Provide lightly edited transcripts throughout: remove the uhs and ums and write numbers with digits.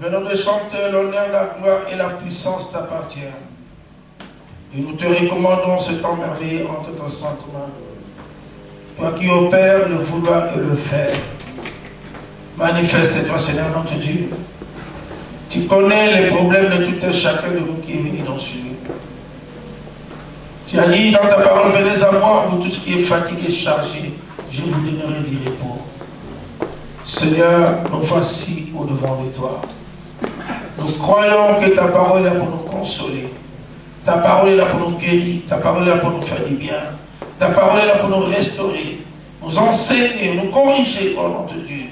venons de chanter l'honneur, la gloire et la puissance t'appartiennent. Et nous te recommandons ce temps merveilleux entre tes saintes mains. Toi qui opères le vouloir et le faire. Manifeste-toi, Seigneur notre Dieu. Tu connais les problèmes de tout un chacun de nous qui est venu dans ce lieu. Tu as dit dans ta parole, venez à moi, vous tous qui êtes fatigués, chargés, je vous donnerai du repos. Seigneur, nous voici au devant de toi. Nous croyons que ta parole est là pour nous consoler. Ta parole est là pour nous guérir. Ta parole est là pour nous faire du bien. Ta parole est là pour nous restaurer, nous enseigner, nous corriger au nom de Dieu.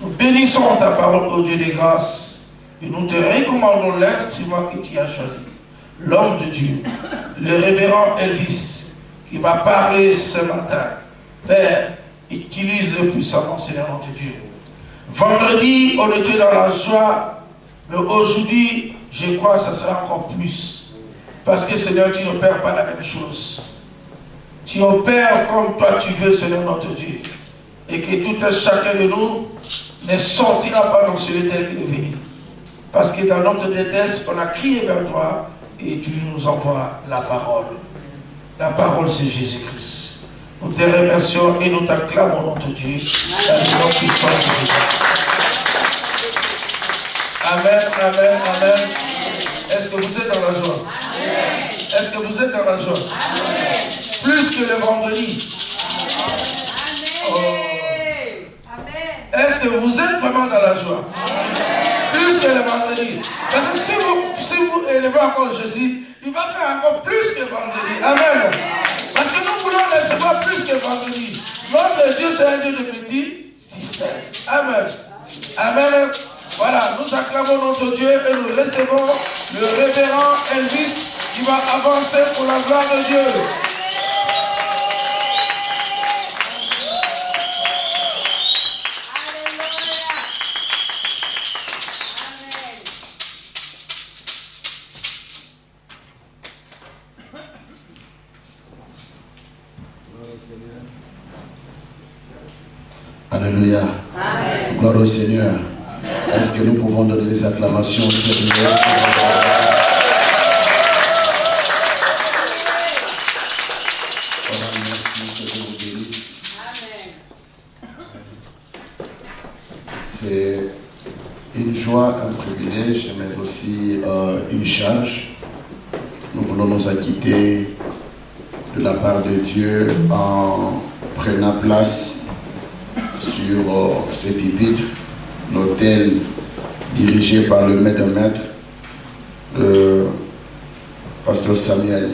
Nous bénissons ta parole, ô Dieu des grâces, et nous te recommandons l'instrument que tu as choisi, l'homme de Dieu, le révérend Elvis, qui va parler ce matin. Père, utilise-le puissamment, Seigneur notre Dieu. Vendredi, on était dans la joie, mais aujourd'hui, je crois que ça sera encore plus. Parce que, Seigneur, tu n'opères pas la même chose. Tu opères comme toi tu veux, Seigneur notre Dieu. Et que tout un chacun de nous ne sortira pas dans ce lieu tel qu'il est venu. Parce que dans notre détresse, on a crié vers toi et tu nous envoies la parole. La parole, c'est Jésus-Christ. Nous te remercions et nous t'acclamons, notre Dieu, dans le nom puissant de Jésus. Amen, amen, amen. Est-ce que vous êtes dans la joie? Est-ce que vous êtes dans la joie? Plus que le vendredi. Oh. Est-ce que vous êtes vraiment dans la joie? Plus que le vendredi. Parce que si vous élevez encore Jésus, il va faire encore plus que vendredi. Amen. Parce que nous voulons recevoir plus que vendredi. Notre Dieu, c'est un Dieu de multi-système. Amen. Amen. Voilà, nous acclamons notre Dieu et nous recevons le révérend Elvis qui va avancer pour la gloire de Dieu. Alléluia. Amen. Gloire au Seigneur. Est-ce que nous pouvons donner des acclamations au Seigneur? Merci, que Dieu vous bénisse. C'est une joie, un privilège, mais aussi une charge. Nous voulons nous acquitter de la part de Dieu en prenant place sur ces pupitres, l'hôtel dirigé par le maître de maître, le pasteur Samuel.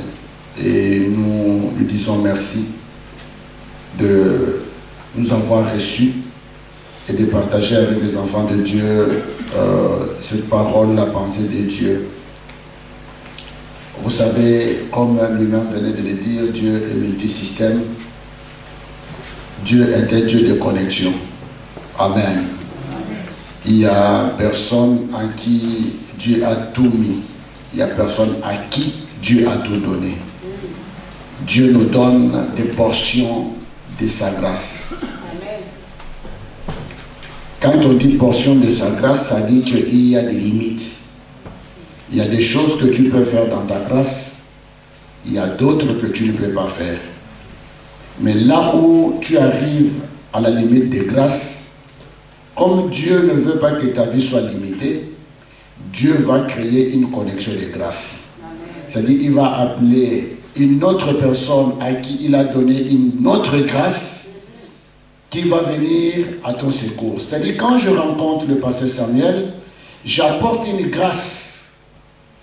Et nous lui disons merci de nous avoir reçus et de partager avec les enfants de Dieu cette parole, la pensée de Dieu. Vous savez, comme lui-même venait de le dire, Dieu est multisystème. Dieu est un Dieu de connexion. Amen. Il n'y a personne à qui Dieu a tout mis. Il n'y a personne à qui Dieu a tout donné. Dieu nous donne des portions de sa grâce. Quand on dit portion de sa grâce, ça dit qu'il y a des limites. Il y a des choses que tu peux faire dans ta grâce. Il y a d'autres que tu ne peux pas faire. Mais là où tu arrives à la limite de grâce, comme Dieu ne veut pas que ta vie soit limitée, Dieu va créer une connexion de grâce. C'est-à-dire qu'il va appeler une autre personne à qui il a donné une autre grâce qui va venir à ton secours. C'est-à-dire quand je rencontre le pasteur Samuel, j'apporte une grâce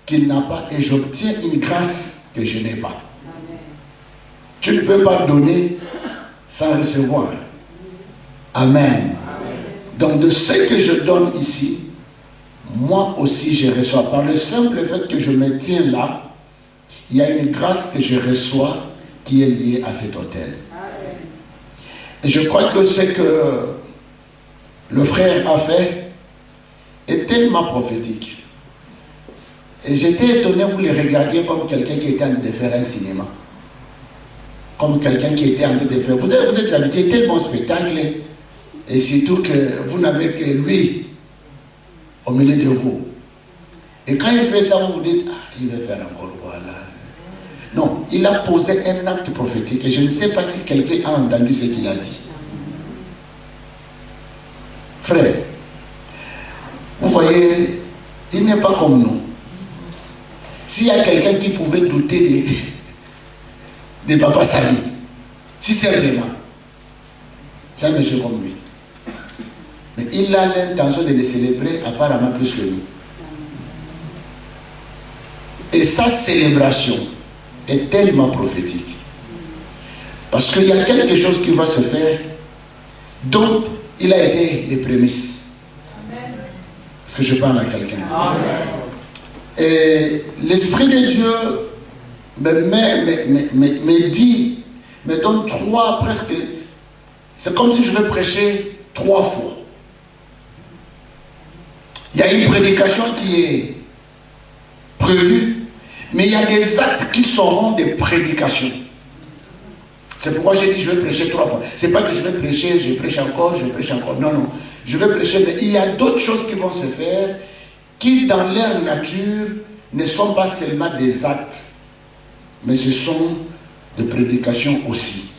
qu'il n'a pas et j'obtiens une grâce que je n'ai pas. Tu ne peux pas donner sans recevoir. Amen. Donc de ce que je donne ici, moi aussi je reçois. Par le simple fait que je me tiens là, il y a une grâce que je reçois qui est liée à cet autel. Et je crois que ce que le frère a fait est tellement prophétique. Et j'étais étonné, vous les regardiez comme quelqu'un qui était en train de faire un cinéma. Comme quelqu'un qui était en train de faire. Vous êtes habitué à tel bon spectacle. Et surtout que vous n'avez que lui au milieu de vous. Et quand il fait ça, vous vous dites, ah, il va faire encore, voilà. Non, il a posé un acte prophétique et je ne sais pas si quelqu'un a entendu ce qu'il a dit. Frère, vous voyez, il n'est pas comme nous. S'il y a quelqu'un qui pouvait douter de Papa Sali, si c'est vraiment, c'est un monsieur comme lui. Mais il a l'intention de le célébrer apparemment plus que nous. Et sa célébration est tellement prophétique. Parce qu'il y a quelque chose qui va se faire dont il a été les prémices. Est-ce que je parle à quelqu'un? Et l'Esprit de Dieu me dit, me donne trois presque. C'est comme si je vais prêcher 3 fois. Il y a une prédication qui est prévue, mais il y a des actes qui seront des prédications. C'est pourquoi j'ai dit je vais prêcher 3 fois. C'est pas que je vais prêcher, je prêche encore, je prêche encore. Non, non. Je vais prêcher, mais il y a d'autres choses qui vont se faire qui, dans leur nature, ne sont pas seulement des actes, mais ce sont des prédications aussi.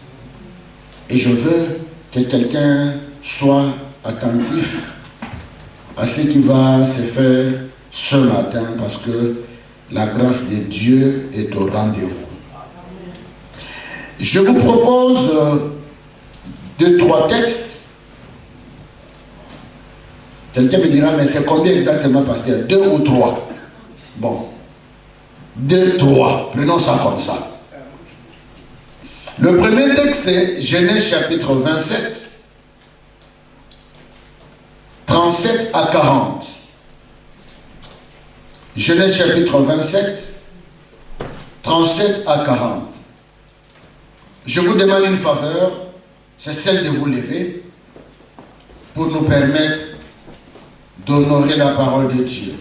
Et je veux que quelqu'un soit attentif à ce qui va se faire ce matin, parce que la grâce de Dieu est au rendez-vous. Je vous propose 2-3 textes. Quelqu'un me dira, mais c'est combien exactement, pasteur? 2 ou 3? Bon. 2, 3. Prenons ça comme ça. Le premier texte est Genèse chapitre 27, 37 à 40. Genèse chapitre 27, 37 à 40. Je vous demande une faveur, c'est celle de vous lever pour nous permettre d'honorer la parole de Dieu.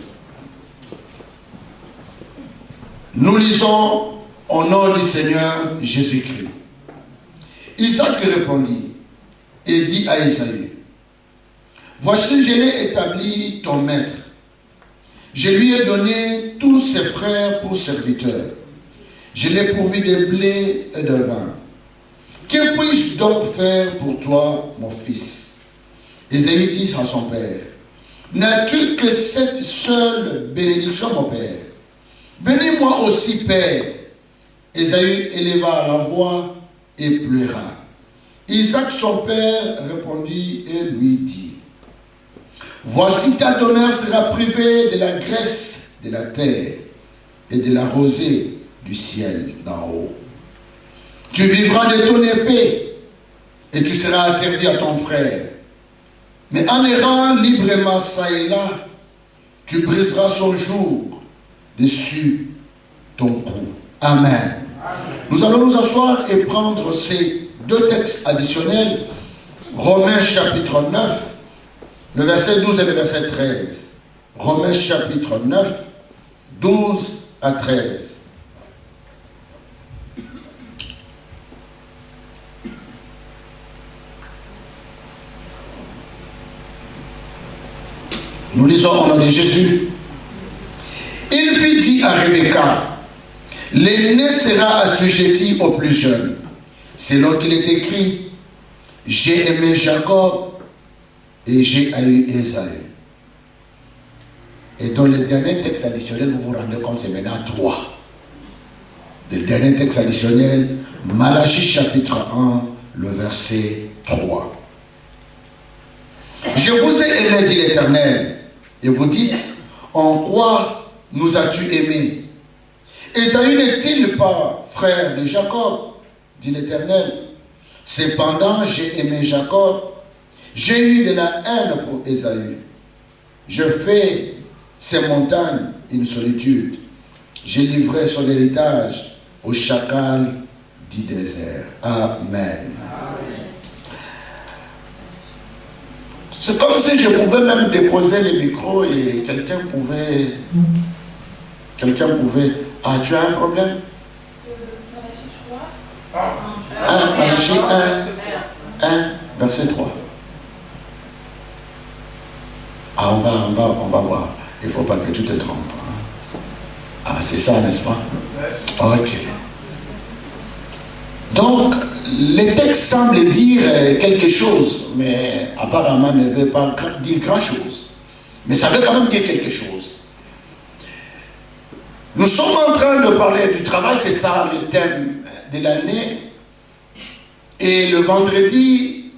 Nous lisons au nom du Seigneur Jésus-Christ. Isaac répondit et dit à Isaïe, voici, je l'ai établi ton maître. Je lui ai donné tous ses frères pour serviteurs. Je l'ai pourvu de blé et de vin. Que puis-je donc faire pour toi, mon fils? Isaïe dit à son père, n'as-tu que cette seule bénédiction, mon père? Bénis-moi aussi, père. Isaïe éleva la voix et pleura. Isaac, son père, répondit et lui dit, voici ta demeure sera privée de la graisse de la terre et de la rosée du ciel d'en haut. Tu vivras de ton épée et tu seras asservi à ton frère. Mais en errant librement ça et là, tu briseras son joug dessus ton cou. Amen. Nous allons nous asseoir et prendre ces 2 textes additionnels. Romains chapitre 9, le verset 12 et le verset 13. Romains chapitre 9, 12 à 13. Nous lisons au nom de Jésus. Il fut dit à Rebecca, l'aîné sera assujetti au plus jeune. Selon qu'il est écrit, j'ai aimé Jacob et j'ai haï Ésaü. Et dans le dernier texte additionnel, vous vous rendez compte, c'est maintenant 3. Le dernier texte additionnel, Malachie chapitre 1, le verset 3. Je vous ai aimé, dit l'Éternel. Et vous dites, en quoi nous as-tu aimés? Ésaü n'est-il pas frère de Jacob, dit l'Éternel. Cependant, j'ai aimé Jacob. J'ai eu de la haine pour Ésaü. Je fais ces montagnes une solitude. J'ai livré son héritage au chacal du désert. Amen. C'est comme si je pouvais même déposer le micro et quelqu'un pouvait... Ah, tu as un problème? Malachie 1, verset 3. Ah, on va voir. Il ne faut pas que tu te trompes. Ah, c'est ça, n'est-ce pas? Ok. Donc, le texte semble dire quelque chose, mais apparemment ne veut pas dire grand-chose. Mais ça veut quand même dire quelque chose. Nous sommes en train de parler du travail, c'est ça le thème de l'année. Et le vendredi,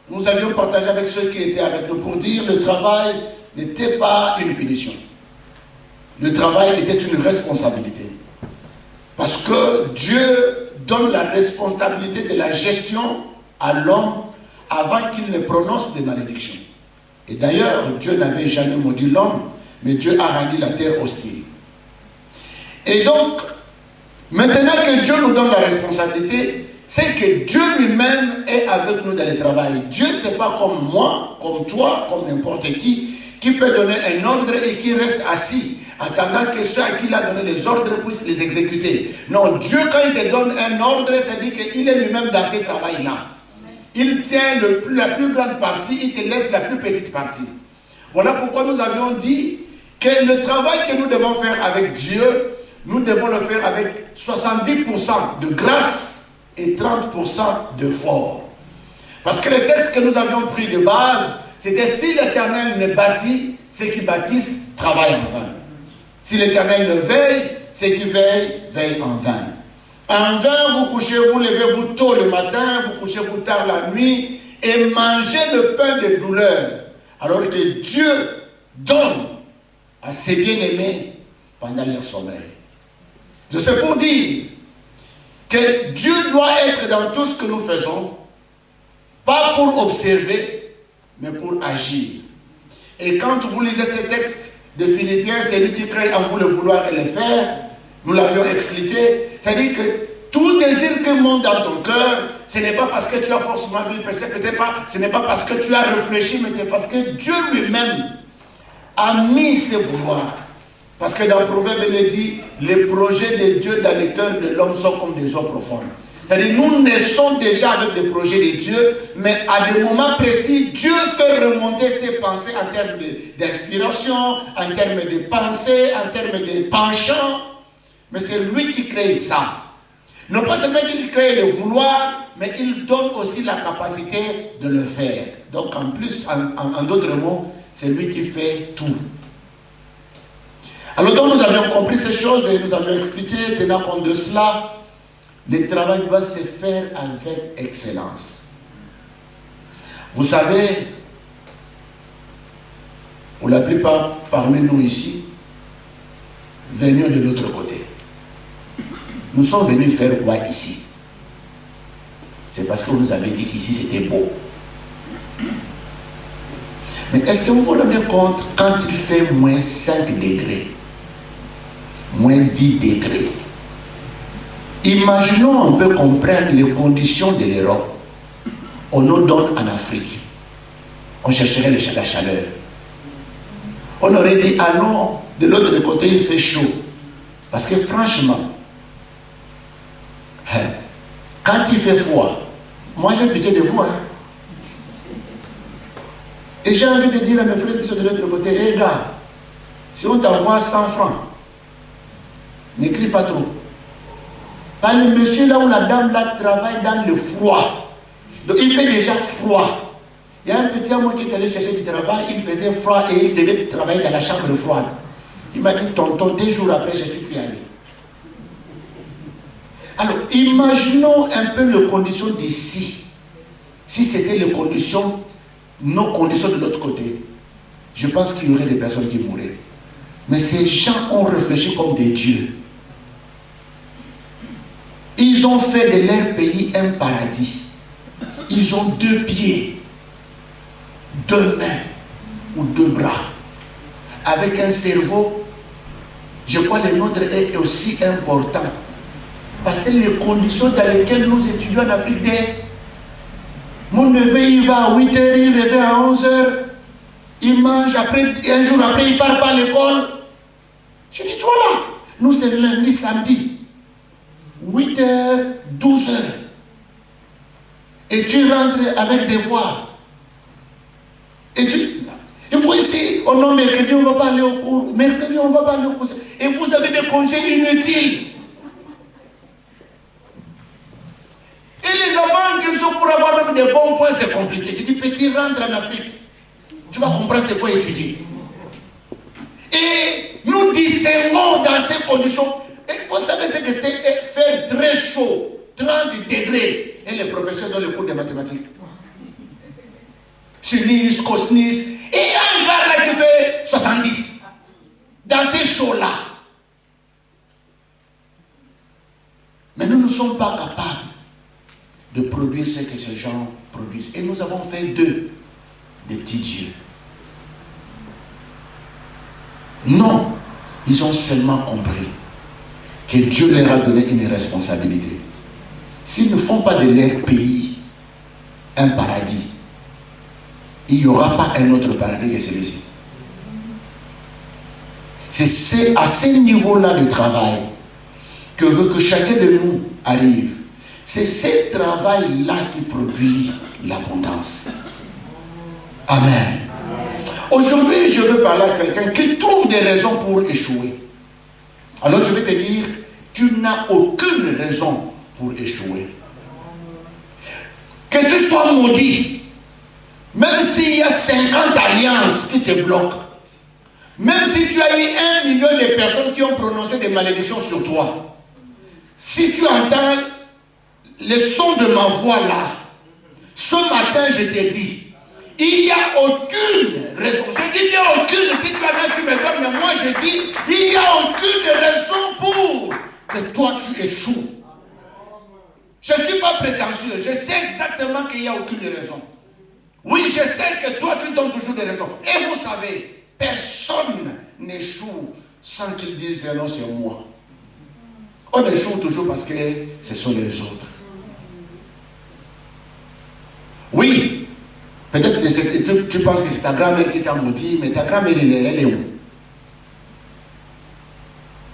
nous avions partagé avec ceux qui étaient avec nous pour dire que le travail n'était pas une punition. Le travail était une responsabilité. Parce que Dieu donne la responsabilité de la gestion à l'homme avant qu'il ne prononce des malédictions. Et d'ailleurs, Dieu n'avait jamais maudit l'homme, mais Dieu a rendu la terre hostile. Et donc, maintenant que Dieu nous donne la responsabilité, c'est que Dieu lui-même est avec nous dans le travail. Dieu, ce n'est pas comme moi, comme toi, comme n'importe qui peut donner un ordre et qui reste assis, attendant que ceux à qui il a donné les ordres puissent les exécuter. Non, Dieu, quand il te donne un ordre, c'est-à-dire qu'il est lui-même dans ce travail-là. Il tient la plus grande partie, il te laisse la plus petite partie. Voilà pourquoi nous avions dit que le travail que nous devons faire avec Dieu, nous devons le faire avec 70% de grâce et 30% d'effort. Parce que le texte que nous avions pris de base, c'était si l'Éternel ne bâtit, ceux qui bâtissent travaillent en vain. Si l'Éternel ne veille, ceux qui veillent en vain. En vain, vous couchez, vous levez-vous tôt le matin, vous couchez-vous tard la nuit, et mangez le pain de douleur, alors que Dieu donne à ses bien-aimés pendant leur sommeil. Je sais pour dire que Dieu doit être dans tout ce que nous faisons, pas pour observer, mais pour agir. Et quand vous lisez ces textes de Philippiens, c'est lui qui crée en vous le vouloir et le faire. Nous l'avions expliqué. C'est-à-dire que tout désir que monte dans ton cœur, ce n'est pas parce que tu as forcément vu, peut-être pas, ce n'est pas parce que tu as réfléchi, mais c'est parce que Dieu lui-même a mis ses vouloirs. Parce que dans Proverbe, il dit, les projets de Dieu dans le cœur de l'homme sont comme des eaux profondes. C'est-à-dire, nous naissons déjà avec des projets de Dieu, mais à des moments précis, Dieu fait remonter ses pensées en termes d'inspiration, en termes de pensée, en termes de penchant. Mais c'est lui qui crée ça. Non pas seulement qu'il crée le vouloir, mais il donne aussi la capacité de le faire. Donc en plus, en d'autres mots, c'est lui qui fait tout. Alors donc nous avions compris ces choses et nous avions expliqué, tenant compte de cela, le travail doit se faire avec excellence. Vous savez, pour la plupart parmi nous ici, venons de l'autre côté. Nous sommes venus faire quoi ici? C'est parce que vous nous avez dit qu'ici c'était beau. Mais est-ce que vous vous rendez compte quand il fait moins 5 degrés, moins 10 degrés? Imaginons un peu qu'on prenne les conditions de l'Europe. On nous donne en Afrique. On chercherait la chaleur. On aurait dit, ah non, de l'autre côté il fait chaud. Parce que franchement, quand il fait froid, moi j'ai pitié de vous. Et j'ai envie de dire à mes frères qui sont de l'autre côté, hé gars, si on t'envoie 100 francs, n'écris pas trop. Parce que le monsieur là ou la dame là travaille dans le froid. Donc il fait déjà froid. Il y a un petit à moi qui est allé chercher du travail, il faisait froid et il devait travailler dans la chambre froide. Il m'a dit, tonton, 2 jours après, je ne suis plus allé. Alors, imaginons un peu les conditions d'ici. Si c'était les conditions, nos conditions de l'autre côté, je pense qu'il y aurait des personnes qui mourraient. Mais ces gens ont réfléchi comme des dieux. Ils ont fait de leur pays un paradis. Ils ont 2 pieds, 2 mains ou 2 bras. Avec un cerveau, je crois que le nôtre est aussi important. Parce que les conditions dans lesquelles nous étudions en Afrique, mon neveu il va à 8 h, il revient à 11 h, il mange, après, un jour après il ne part pas à l'école. Je dis, toi là, nous c'est lundi, samedi, 8 h, 12 h. Et tu rentres avec des devoirs. Et il faut vous ici, oh non, mercredi on ne va pas aller au cours, mercredi on ne va pas aller au cours. Et vous avez des congés inutiles. Et les enfants qui sont pour avoir même des bons points, c'est compliqué. Je dis, petit, rentre en Afrique. Tu vas comprendre c'est quoi étudier. Et nous distinguons dans ces conditions. Et vous savez ce que c'est faire très chaud, 30 degrés. Et les professeurs donnent le cours de mathématiques. Sinus, cosinus. Et il y a un gars là qui fait 70. Dans ces chauds-là. Mais nous ne sommes pas capables de produire ce que ces gens produisent. Et nous avons fait d'eux des petits dieux. Non, ils ont seulement compris que Dieu leur a donné une responsabilité. S'ils ne font pas de leur pays un paradis, il n'y aura pas un autre paradis que celui-ci. C'est à ce niveau-là de travail que veut que chacun de nous arrive. C'est ce travail-là qui produit l'abondance. Amen. Aujourd'hui, je veux parler à quelqu'un qui trouve des raisons pour échouer. Alors je vais te dire, tu n'as aucune raison pour échouer. Que tu sois maudit, même s'il y a 50 alliances qui te bloquent, même si tu as eu 1 million de personnes qui ont prononcé des malédictions sur toi, si tu entends le son de ma voix là, ce matin je t'ai dit, il n'y a aucune raison. Je dis bien aucune, si tu as bien tu me donnes, mais moi je dis, il n'y a aucune raison pour que toi tu échoues. Je ne suis pas prétentieux, je sais exactement qu'il n'y a aucune raison. Oui, je sais que toi tu donnes toujours des raisons. Et vous savez, personne n'échoue sans qu'il dise non, c'est moi. On échoue toujours parce que ce sont les autres. Oui, peut-être que tu penses que c'est ta grand-mère qui t'a maudit, mais ta grand-mère, elle est où?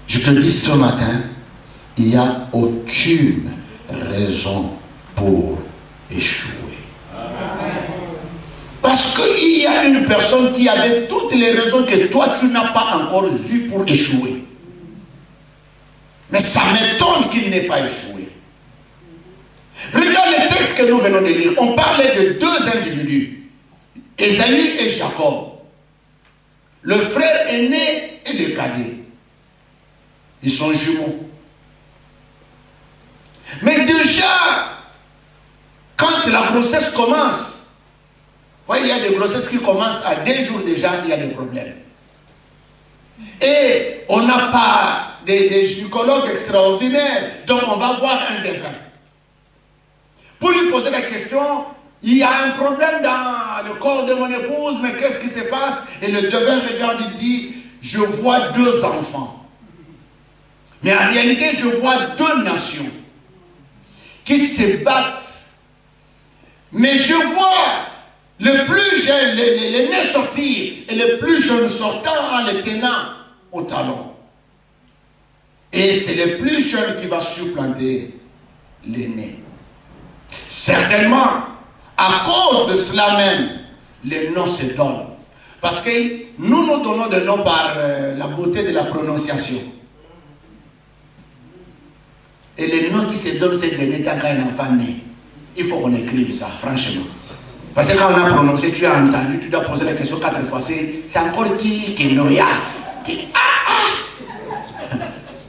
Je te dis ce matin, il n'y a aucune raison pour échouer. Parce qu'il y a une personne qui avait toutes les raisons que toi, tu n'as pas encore vues pour échouer. Mais ça m'étonne qu'il n'ait pas échoué. Regarde le texte que nous venons de lire. On parlait de deux individus, Ésaü et Jacob. Le frère aîné et le cadet. Ils sont jumeaux. Mais déjà, quand la grossesse commence, vous voyez, il y a des grossesses qui commencent à 2 jours déjà, il y a des problèmes. Et on n'a pas des gynécologues extraordinaires, donc on va voir un devin. Pour lui poser la question, il y a un problème dans le corps de mon épouse, mais qu'est-ce qui se passe? Et le devin regarde et dit, je vois 2 enfants. Mais en réalité, je vois 2 nations qui se battent. Mais je vois le plus jeune, l'aîné sortir, et le plus jeune sortant en le tenant au talon. Et c'est le plus jeune qui va supplanter l'aîné. Certainement, à cause de cela même, les noms se donnent. Parce que nous donnons des noms par la beauté de la prononciation. Et les noms qui se donnent, c'est des quand un enfant né. Il faut qu'on écrive ça, franchement. Parce que quand on a prononcé, tu as entendu, tu dois poser la question 4 fois. C'est encore qui Noya.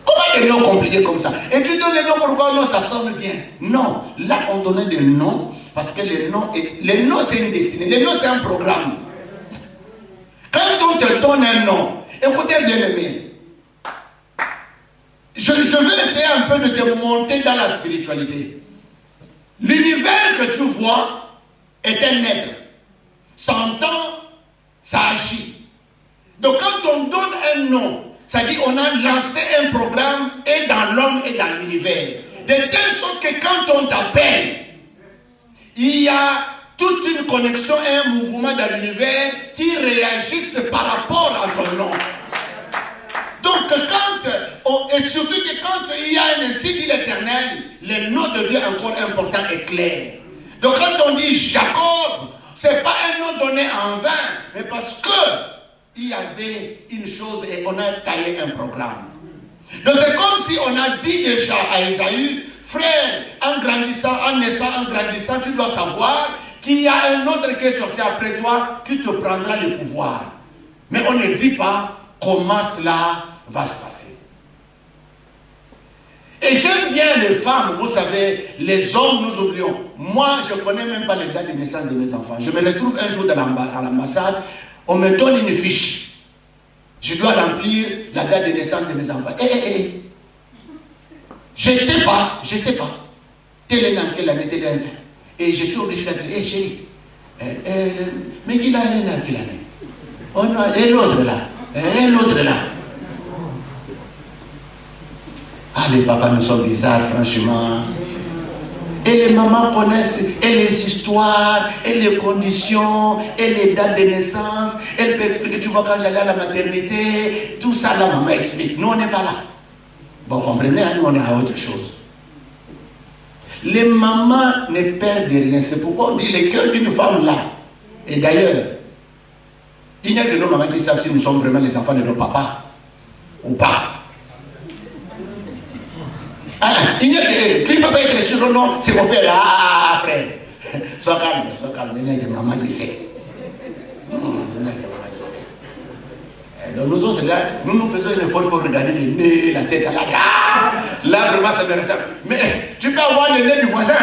Comment des noms compliqués comme ça? Et tu donnes les noms pourquoi? Non, ça sonne bien. Non, là on donnait des noms parce que les noms c'est une destinée. Les noms c'est un programme. Quand on te donne un nom, écoutez bien aimé, je vais essayer un peu de te monter dans la spiritualité. L'univers que tu vois est un être. Ça entend, ça agit. Donc quand on donne un nom, ça dit on a lancé un programme et dans l'homme et dans l'univers. De telle sorte que quand on t'appelle, il y a toute une connexion et un mouvement dans l'univers qui réagissent par rapport à ton nom. Donc et surtout que quand il y a un ainsi dit l'Éternel, le nom devient encore important et clair. Donc quand on dit Jacob, Ce n'est pas un nom donné en vain, mais parce qu'il y avait une chose et on a taillé un programme. Donc c'est comme si on a dit déjà à Esaü, frère, en grandissant, en naissant, en grandissant, tu dois savoir qu'il y a un autre qui est sorti après toi qui te prendra le pouvoir. Mais on ne dit pas comment cela va se passer. Et j'aime bien les femmes, vous savez, les hommes nous oublions. Moi, je ne connais même pas les dates de naissance de mes enfants. Je me retrouve un jour à l'ambassade, on me donne une fiche. Je dois remplir la date de naissance de mes enfants. Je ne sais pas. Telle est dans quelle année, telle année. Et je suis obligé d'appeler, chérie, mais qui l'a année dans quelle année? Oh non, et l'autre là, Ah, les papas nous sont bizarres, franchement. Et les mamans connaissent et les histoires, et les conditions, et les dates de naissance. Elle peut expliquer, tu vois, quand j'allais à la maternité, tout ça, la maman explique. Nous, on n'est pas là. Bon, comprenez, nous, on est à autre chose. Les mamans ne perdent rien. C'est pourquoi on dit le cœur d'une femme là. Et d'ailleurs, il n'y a que nos mamans qui savent si nous sommes vraiment les enfants de nos papas ou pas. Il n'y a que tu ne peux pas être sûr, non, c'est mon père là, frère. Sois calme. Il n'y a que maman qui sait. Donc nous autres là, nous faisons un effort pour regarder le nez, la tête, là vraiment ça me ressemble. Mais tu peux avoir le nez du voisin.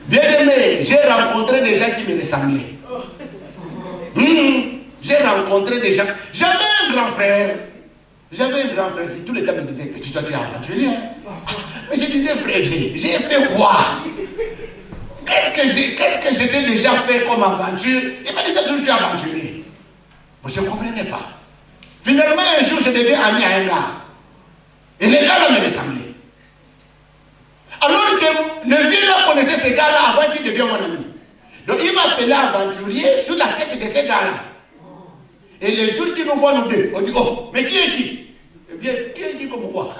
Bien aimé, j'ai rencontré des gens qui me ressemblaient. J'ai rencontré des gens. J'avais un grand frère qui tout le temps me disait que tu es aventurier. Mais je disais, frère, j'ai fait quoi? Qu'est-ce que j'étais déjà fait comme aventure? Il m'a dit toujours tu es aventurier. Moi, je ne comprenais pas. Finalement, un jour, je deviens ami à un gars. Et les gars-là me ressemblaient. Alors que le vieux là connaissait ces gars-là avant qu'il devienne mon ami. Donc, il m'appelait aventurier sur la tête de ces gars-là. Et les jours qui nous voient nous deux, on dit, oh, mais qui est qui? Eh bien, qui est qui comme quoi?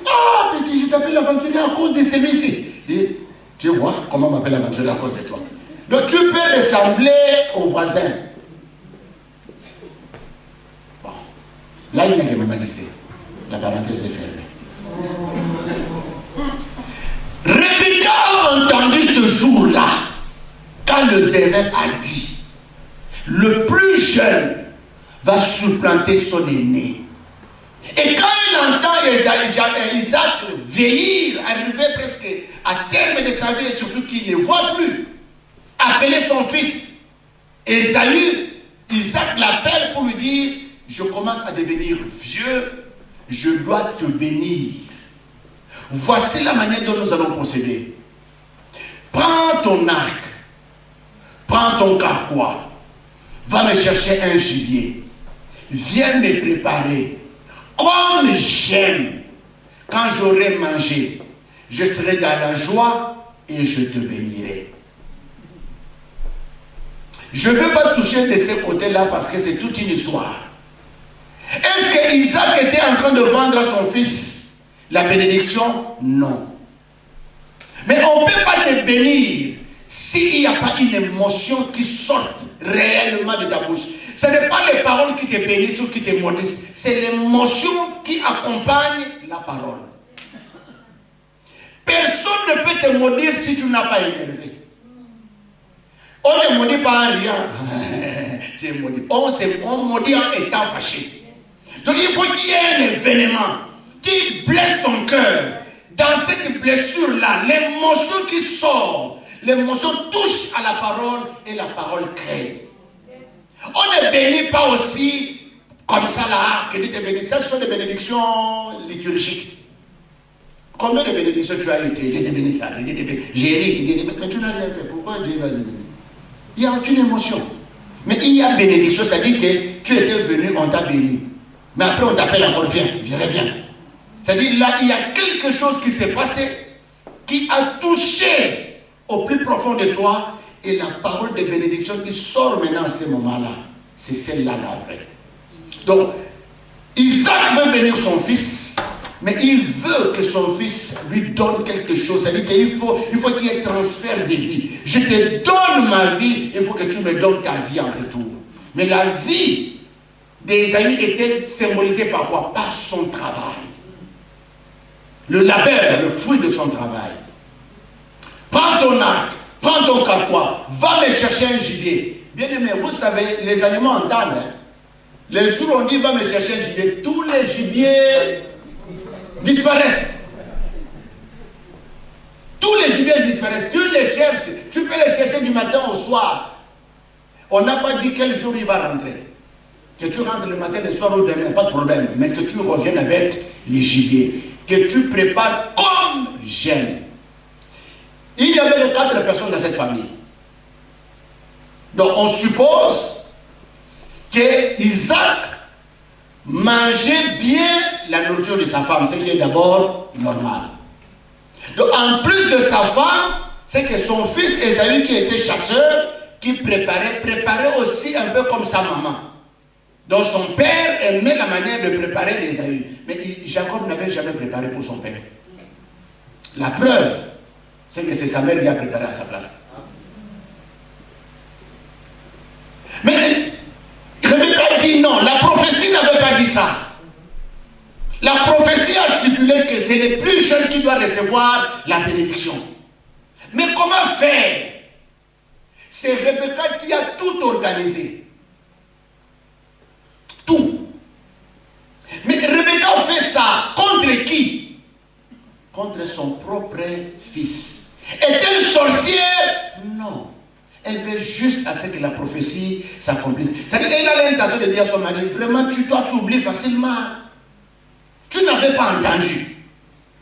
Ah, petit, je t'appelle aventurier à cause de celui-ci. Tu vois comment on m'appelle aventurier à cause de toi. Donc tu peux ressembler au voisin. Bon. Là, il n'y a que maman ici. La parenthèse est fermée. Rebecca a entendu ce jour-là, quand le dévin a dit, le plus jeune va supplanter son aîné. Et quand il entend Isaac vieillir, arriver presque à terme de sa vie, et surtout qu'il ne voit plus, appeler son fils Esaü, Isaac l'appelle pour lui dire, je commence à devenir vieux, je dois te bénir. Voici la manière dont nous allons procéder. Prends ton arc, prends ton carquois, va me chercher un gibier, viens me préparer. Comme j'aime, quand j'aurai mangé, je serai dans la joie et je te bénirai. Je ne veux pas toucher de ces côtés-là parce que c'est toute une histoire. Est-ce que Isaac était en train de vendre à son fils la bénédiction? Non. Mais on ne peut pas te bénir s'il n'y a pas une émotion qui sorte réellement de ta bouche. Ce n'est pas les paroles qui te bénissent ou qui te maudissent. C'est l'émotion qui accompagne la parole. Personne ne peut te maudire si tu n'as pas énervé. On ne maudit pas en riant. Tu es maudit. On maudit en étant fâché. Donc il faut qu'il y ait un événement qui blesse ton cœur. Dans cette blessure-là, l'émotion qui sort, l'émotion touche à la parole et la parole crée. On ne bénit pas aussi comme ça là, que tu te bénis. Ça, ce sont des bénédictions liturgiques. Combien de bénédictions tu as eu? Tu t'es béni ça, j'ai ri, mais tu n'as rien fait. Pourquoi Dieu va te bénir? Il n'y a aucune émotion. Mais il y a bénédiction, ça dit que tu étais venu, on t'a béni. Mais après on t'appelle encore, reviens. C'est-à-dire là, il y a quelque chose qui s'est passé, qui a touché au plus profond de toi. Et la parole de bénédiction qui sort maintenant à ce moment-là, c'est celle-là la vraie. Donc, Isaac veut bénir son fils, Mais il veut que son fils lui donne quelque chose. C'est-à-dire qu'il faut qu'il y ait transfert de vie. Je te donne ma vie, il faut que tu me donnes ta vie en retour. Mais la vie d'Ésaü était symbolisée par quoi? Par son travail. Le labeur, le fruit de son travail. Prends ton arc, prends ton carquois, va me chercher un gibier. Bien aimé, vous savez, les animaux entendent. Hein? Les jours où on dit va me chercher un gibier, tous les gibiers disparaissent. Tous les gibiers disparaissent. Tu les cherches, tu peux les chercher du matin au soir. On n'a pas dit quel jour il va rentrer. Que tu rentres le matin, le soir ou demain, pas de problème. Mais que tu reviennes avec les gibiers. Que tu prépares comme j'aime. Il y avait 4 personnes dans cette famille. Donc on suppose que Isaac mangeait bien la nourriture de sa femme, ce qui est d'abord normal. Donc en plus de sa femme, c'est que son fils Ésaü, qui était chasseur, qui préparait aussi un peu comme sa maman. Donc son père aimait la manière de préparer l'Ésaü. Mais Jacob n'avait jamais préparé pour son père. La preuve, c'est que c'est sa mère qui a préparé à sa place. Mais Rebecca dit non, la prophétie n'avait pas dit ça. La prophétie a stipulé que c'est les plus jeunes qui doivent recevoir la bénédiction. Mais comment faire? C'est Rebecca qui a tout organisé. Tout. Mais Rebecca fait ça contre qui? Contre son propre fils. Est-elle sorcière? Non. Elle veut juste à ce que la prophétie s'accomplisse. C'est-à-dire qu'elle a l'intention de dire à son mari, vraiment, toi, tu oublies facilement. Tu n'avais pas entendu.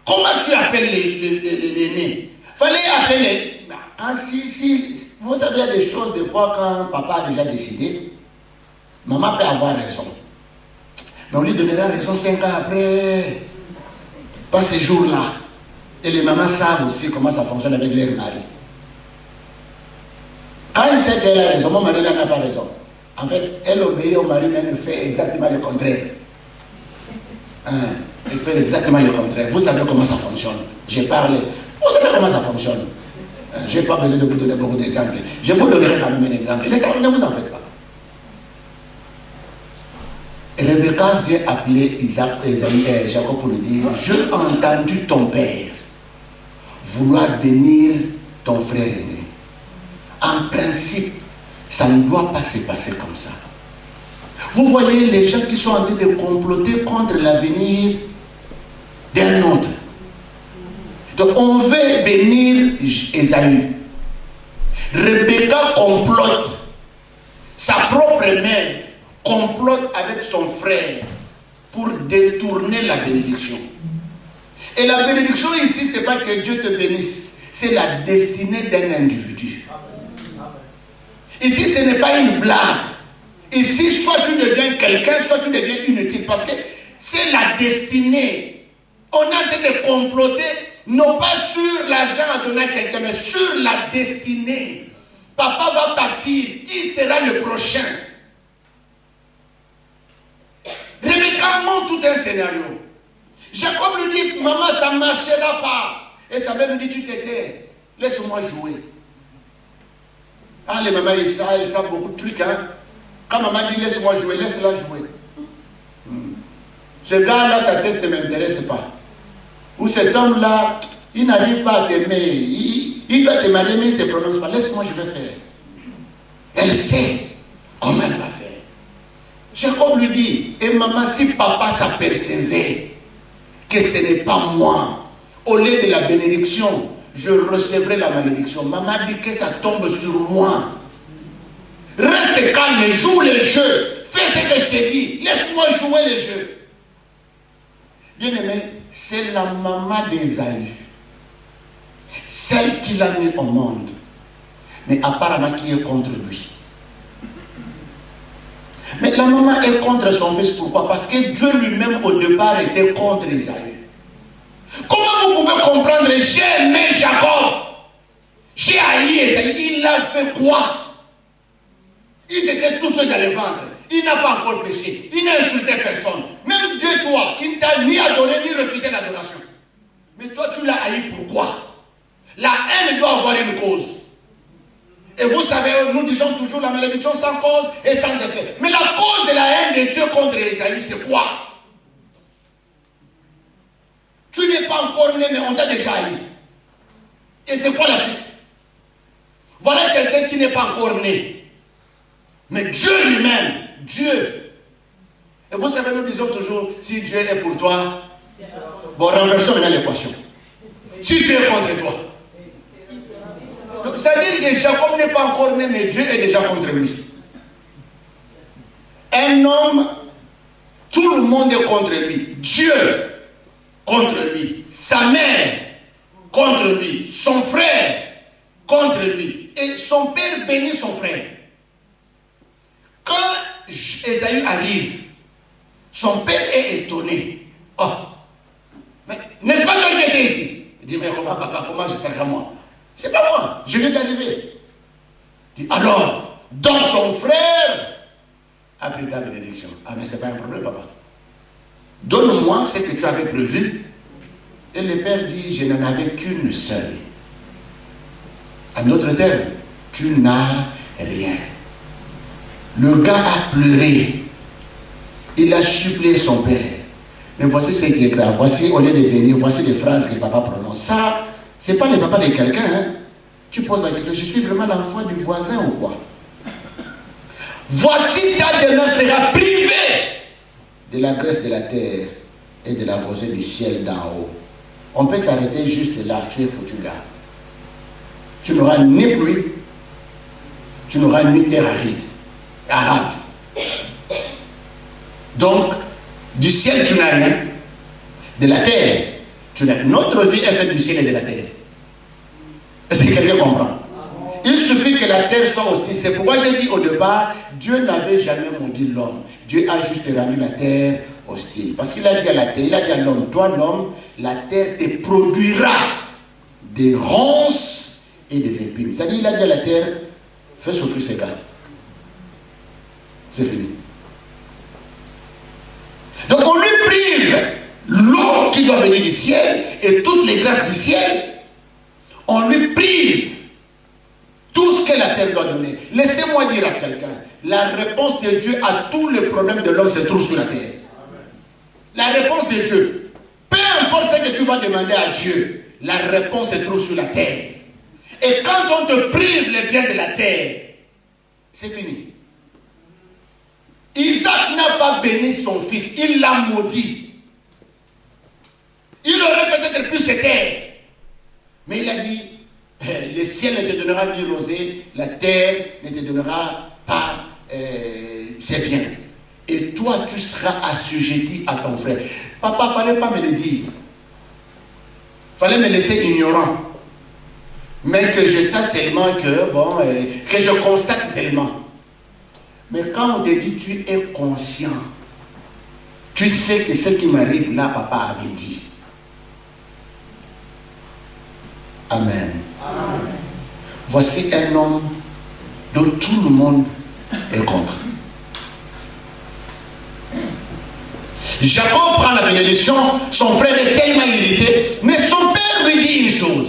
Comment tu appelles l'aîné? Fallait appeler les... vous savez, il y a des choses, des fois, quand papa a déjà décidé, maman peut avoir raison. Mais on lui donnera raison 5 ans après. Pas ces jours-là. Et les mamans savent aussi comment ça fonctionne avec leur mari. Quand elle sait qu'elle a raison, mon mari n'a pas raison. En fait, elle obéit au mari, mais elle fait exactement le contraire. Elle fait exactement le contraire. Vous savez comment ça fonctionne. J'ai parlé. Vous savez comment ça fonctionne. Je n'ai pas besoin de vous donner beaucoup d'exemples. Je vous donnerai quand même un exemple. Ne vous en faites pas. Rebecca vient appeler Jacob pour lui dire, j'ai entendu ton père vouloir bénir ton frère aîné. En principe, ça ne doit pas se passer comme ça. Vous voyez les gens qui sont en train de comploter contre l'avenir d'un autre. Donc on veut bénir Ésaü. Rebecca complote. Sa propre mère complote avec son frère pour détourner la bénédiction. Et la bénédiction ici, ce n'est pas que Dieu te bénisse, c'est la destinée d'un individu. Ici, ce n'est pas une blague. Ici, soit tu deviens quelqu'un, soit tu deviens inutile. Parce que c'est la destinée. On est en train de comploter, non pas sur l'argent à donner à quelqu'un, mais sur la destinée. Papa va partir. Qui sera le prochain? Rebecca montre tout un scénario. Jacob lui dit, maman, ça ne marchera pas. Et sa mère lui dit, tu t'étais, laisse-moi jouer. Ah, les mamans, ils savent beaucoup de trucs. Hein? Quand maman dit, laisse-moi jouer, laisse-la jouer. Ce gars-là, sa tête ne m'intéresse pas. Ou cet homme-là, il n'arrive pas à t'aimer. Il doit te marier, mais il ne se prononce pas. Laisse-moi, je vais faire. Elle sait comment elle va faire. Jacob lui dit, et maman, si papa s'apercevait que ce n'est pas moi, au lieu de la bénédiction, je recevrai la malédiction. Maman dit que ça tombe sur moi. Reste calme, joue le jeu. Fais ce que je te dis. Laisse-moi jouer le jeu. Bien aimé, c'est la maman d'Ésaü. Celle qui l'a mis au monde. Mais apparemment qui est contre lui. Mais la maman est contre son fils. Pourquoi? Parce que Dieu lui-même au départ était contre Ésaü. Comment vous pouvez comprendre? J'ai aimé Jacob. J'ai haï Ésaü. Il a fait quoi? Ils étaient tous dans le ventre. Il n'a pas encore péché. Il n'a insulté personne. Même même Dieu, toi, il ne t'a ni adoré ni refusé l'adoration. Mais toi, tu l'as haï. Pourquoi? La haine doit avoir une cause. Et vous savez, nous disons toujours la malédiction sans cause et sans effet. Mais la cause de la haine de Dieu contre Esaïe, c'est quoi? Tu n'es pas encore né, mais on t'a déjà haï. Et c'est quoi la suite? Voilà quelqu'un qui n'est pas encore né. Mais Dieu lui-même, Dieu. Et vous savez, nous disons toujours, si Dieu est pour toi, bon, renversons maintenant l'équation. Si Dieu est contre toi. Donc, ça veut dire que Jacob n'est pas encore né, mais Dieu est déjà contre lui. Un homme, tout le monde est contre lui. Dieu contre lui. Sa mère contre lui. Son frère contre lui. Et son père bénit son frère. Quand Esaü arrive, son père est étonné. Oh, mais n'est-ce pas toi qui étais ici? Il dit, mais comment je serai moi? C'est pas moi, je viens d'arriver. Il dit, alors, donc ton frère a pris ta bénédiction. Ah, mais c'est pas un problème, papa. Donne-moi ce que tu avais prévu. Et le père dit, je n'en avais qu'une seule. En d'autres termes, tu n'as rien. Le gars a pleuré. Il a supplié son père. Mais voici ce qui est grave. Voici, au lieu de bénir, voici les phrases que papa prononce. Ça, c'est pas le papa de quelqu'un. Hein? Tu poses la question, je suis vraiment l'enfant du voisin ou quoi? Voici ta demeure sera privée de la graisse de la terre et de la rosée du ciel d'en haut. On peut s'arrêter juste là, tu es foutu là. Tu n'auras ni pluie, tu n'auras ni terre arabe. Donc, du ciel tu n'as rien, de la terre tu n'as rien. Notre vie est faite du ciel et de la terre. Est-ce que quelqu'un comprend? Il suffit que la terre soit hostile. C'est pourquoi j'ai dit au départ, Dieu n'avait jamais maudit l'homme. Dieu a juste rendu la terre hostile. Parce qu'il a dit à la terre, il a dit à l'homme, toi l'homme, la terre te produira des ronces et des épines. C'est-à-dire, il a dit à la terre, fais souffrir ces gars. C'est fini. Donc on lui prive l'eau qui doit venir du ciel et toutes les grâces du ciel. On lui prive tout ce que la terre doit donner. Laissez-moi dire à quelqu'un, la réponse de Dieu à tous les problèmes de l'homme se trouve sur la terre. La réponse de Dieu, peu importe ce que tu vas demander à Dieu, la réponse se trouve sur la terre. Et quand on te prive les biens de la terre, c'est fini. Isaac n'a pas béni son fils, il l'a maudit. Il aurait peut-être pu se taire. Mais il a dit, le ciel ne te donnera ni rosée, la terre ne te donnera pas ses biens. Et toi, tu seras assujetti à ton frère. Papa, il ne fallait pas me le dire. Il fallait me laisser ignorant. Mais que je sache seulement que je constate tellement. Mais quand on te dit tu es conscient, tu sais que ce qui m'arrive là, papa avait dit. Amen. Amen. Voici un homme dont tout le monde est contre. Jacob prend la bénédiction, son frère est tellement irrité, mais son père lui dit une chose.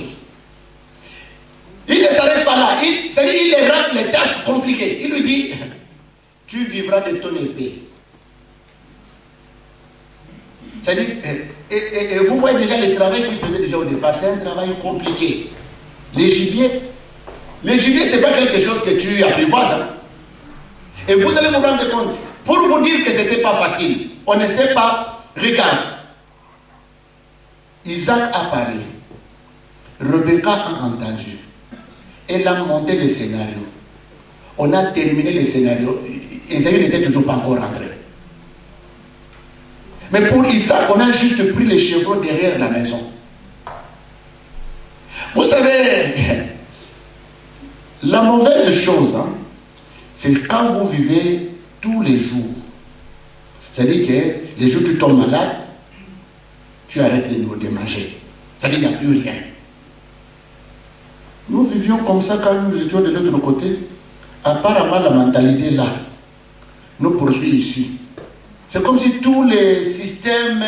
Il ne s'arrête pas là, c'est-à-dire il lui rend les tâches compliquées. Il lui dit, tu vivras de ton épée. C'est-à-dire, et vous voyez déjà le travail qu'il faisait déjà au départ, c'est un travail compliqué. Les gibiers, ce n'est pas quelque chose que tu apprivoises. Hein? Et vous allez vous rendre compte, pour vous dire que ce n'était pas facile, on ne sait pas, regarde. Isaac a parlé, Rebecca a entendu, elle a monté le scénario. On a terminé le scénario. Isaïe n'était toujours pas encore rentré. Mais pour Isaac, on a juste pris les chevaux derrière la maison. Vous savez, la mauvaise chose, hein, c'est quand vous vivez tous les jours. C'est-à-dire que les jours où tu tombes malade, tu arrêtes de manger. C'est-à-dire qu'il n'y a plus rien. Nous vivions comme ça quand nous étions de l'autre côté. Apparemment, la mentalité là nous poursuit ici. C'est comme si tous les systèmes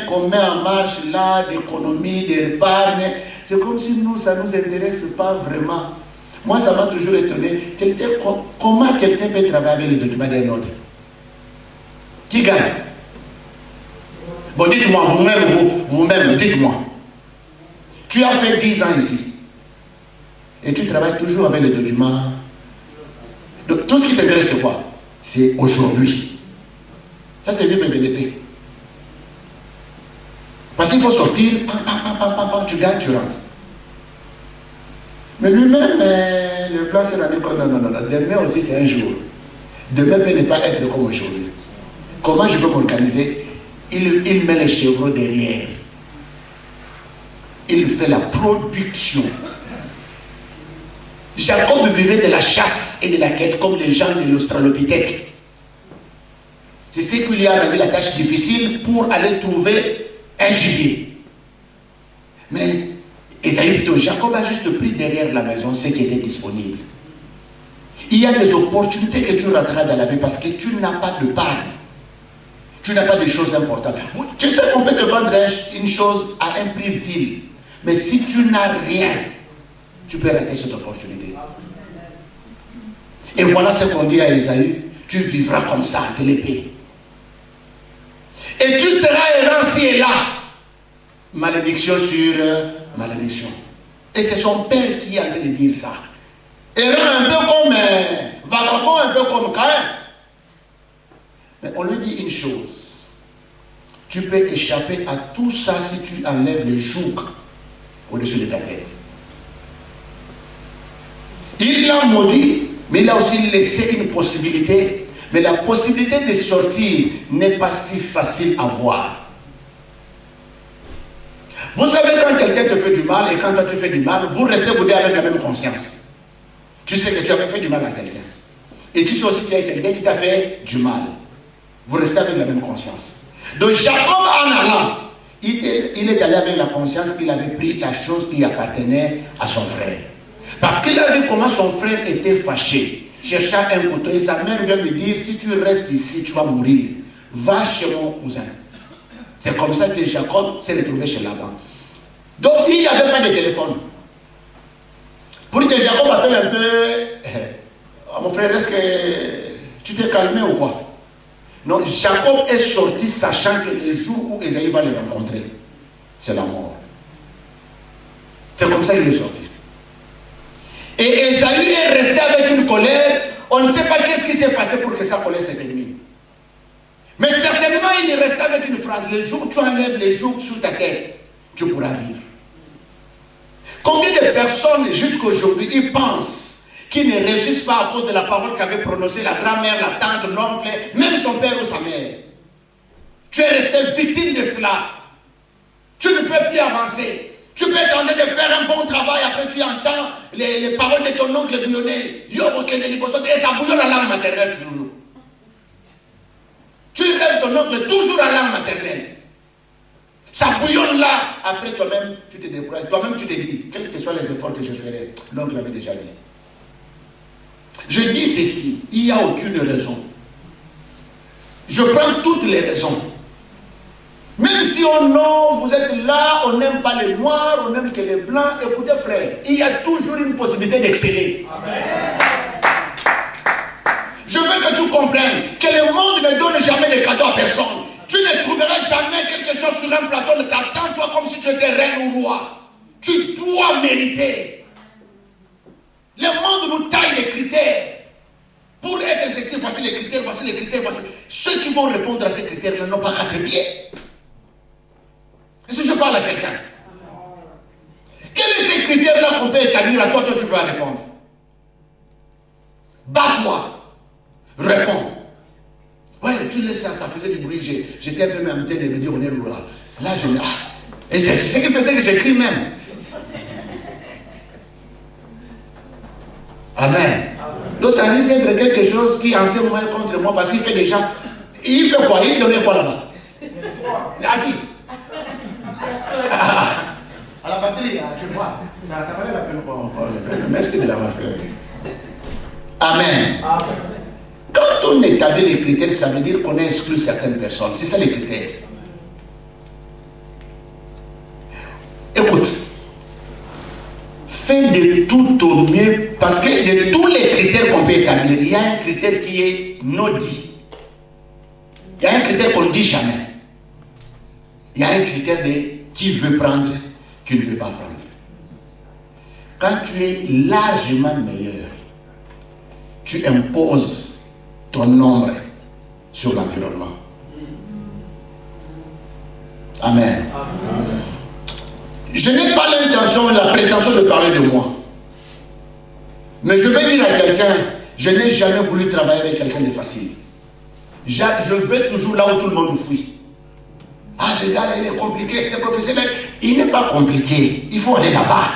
qu'on met en marche là, d'économie, d'épargne, c'est comme si nous, ça ne nous intéresse pas vraiment. Moi, ça m'a toujours étonné. Comment quelqu'un peut travailler avec les documents d'un autre? Qui gagne? Bon, dites-moi, vous-même, dites-moi. Tu as fait 10 ans ici. Et tu travailles toujours avec les documents. Donc, tout ce qui t'intéresse, c'est quoi? C'est aujourd'hui. Ça, c'est vivre de l'épée. Parce qu'il faut sortir, tu gagnes, tu rentres. Mais lui-même, le plan, c'est l'année comme non. Demain aussi, c'est un jour. Demain peut ne pas être comme aujourd'hui. Comment je peux m'organiser? Il met les chevreaux derrière. Il fait la production. Jacob vivait de la chasse et de la quête comme les gens de l'Australopithèque. C'est ce qui lui a rendu la tâche difficile pour aller trouver un gibier. Mais Jacob a juste pris derrière la maison ce qui était disponible. Il y a des opportunités que tu rateras dans la vie parce que tu n'as pas de part. Tu n'as pas de choses importantes. Tu sais qu'on peut te vendre une chose à un prix vil. Mais si tu n'as rien, tu peux rater cette opportunité. Et voilà ce qu'on dit à Ésaü. Tu vivras comme ça, de l'épée. Et tu seras errant ci et là. Malédiction sur malédiction. Et c'est son père qui est en train de dire ça. Errant un peu comme vagabond, un peu comme Caïn. Mais on lui dit une chose. Tu peux échapper à tout ça si tu enlèves le joug au-dessus de ta tête. Il l'a maudit, mais il a aussi laissé une possibilité. Mais la possibilité de sortir n'est pas si facile à voir. Vous savez, quand quelqu'un te fait du mal et quand toi tu fais du mal, vous restez boudés avec la même conscience. Tu sais que tu avais fait du mal à quelqu'un. Et tu sais aussi qu'il y a quelqu'un qui t'a fait du mal. Vous restez avec la même conscience. Donc Jacob, en allant, il est allé avec la conscience qu'il avait pris la chose qui appartenait à son frère. Parce qu'il a vu comment son frère était fâché, cherchant un couteau. Et sa mère vient lui dire, si tu restes ici, tu vas mourir. Va chez mon cousin. C'est comme ça que Jacob s'est retrouvé chez Laban. Donc il n'y avait pas de téléphone. Pour que Jacob appelle un peu, mon frère, est-ce que tu t'es calmé ou quoi? Non, Jacob est sorti sachant que le jour où Ésaü va le rencontrer, c'est la mort. C'est comme ça qu'il est sorti. Et Ésaü est resté avec une colère. On ne sait pas qu'est-ce qui s'est passé pour que sa colère se termine. Mais certainement, il est resté avec une phrase. Le jour où tu enlèves les jours sur ta tête, tu pourras vivre. Combien de personnes jusqu'aujourd'hui, ils pensent qu'ils ne réussissent pas à cause de la parole qu'avait prononcée la grand-mère, la tante, l'oncle, même son père ou sa mère. Tu es resté victime de cela. Tu ne peux plus avancer. Tu peux être en train de faire un bon travail, après tu entends les paroles de ton oncle bouillonner. Et ça bouillonne la langue maternelle toujours. Tu rêves ton oncle toujours à langue maternelle. Ça bouillonne là. Après toi-même, tu te débrouilles. Toi-même, tu te dis, quels que soient les efforts que je ferai, l'oncle l'avait déjà dit. Je dis ceci, il n'y a aucune raison. Je prends toutes les raisons. Même si vous êtes là, on n'aime pas les noirs, on n'aime que les blancs, écoutez frère, il y a toujours une possibilité d'exceller. Amen. Je veux que tu comprennes que le monde ne donne jamais de cadeaux à personne. Tu ne trouveras jamais quelque chose sur un plateau de t'attends-toi comme si tu étais reine ou roi. Tu dois mériter. Le monde nous taille des critères. Pour être ceci, voici les critères, voici les critères, voici. Ceux qui vont répondre à ces critères-là n'ont pas 4 pieds. Est-ce que je parle à quelqu'un? Quels sont ces critères-là qu'on peut établir à toi, tu peux répondre? Bats-toi. Réponds. Ouais, tu laisses ça, ça faisait du bruit. J'étais un peu même en train de me dire, on est rural. Là, je me dis, et c'est ce qui faisait que j'écris même. Amen. Donc ça risque d'être quelque chose qui en ce moment est contre moi parce qu'il fait déjà. Il fait quoi? Il donnait quoi là-bas? À qui? À la batterie, tu vois. Ça valait la peine. Merci de l'avoir fait. Amen. Quand on établit les critères, ça veut dire qu'on a exclu certaines personnes. C'est ça les critères. Écoute, fais de tout au mieux, parce que de tous les critères qu'on peut établir, il y a un critère qui est non dit. Il y a un critère qu'on ne dit jamais. Il y a un critère de qui veut prendre, qui ne veut pas prendre. Quand tu es largement meilleur, tu imposes ton nombre sur l'environnement. Amen. Je n'ai pas l'intention, la prétention de parler de moi. Mais je vais dire à quelqu'un, je n'ai jamais voulu travailler avec quelqu'un de facile. Je vais toujours là où tout le monde fuit. Ah, ce gars-là, il est compliqué, c'est professionnel. Il n'est pas compliqué, il faut aller là-bas.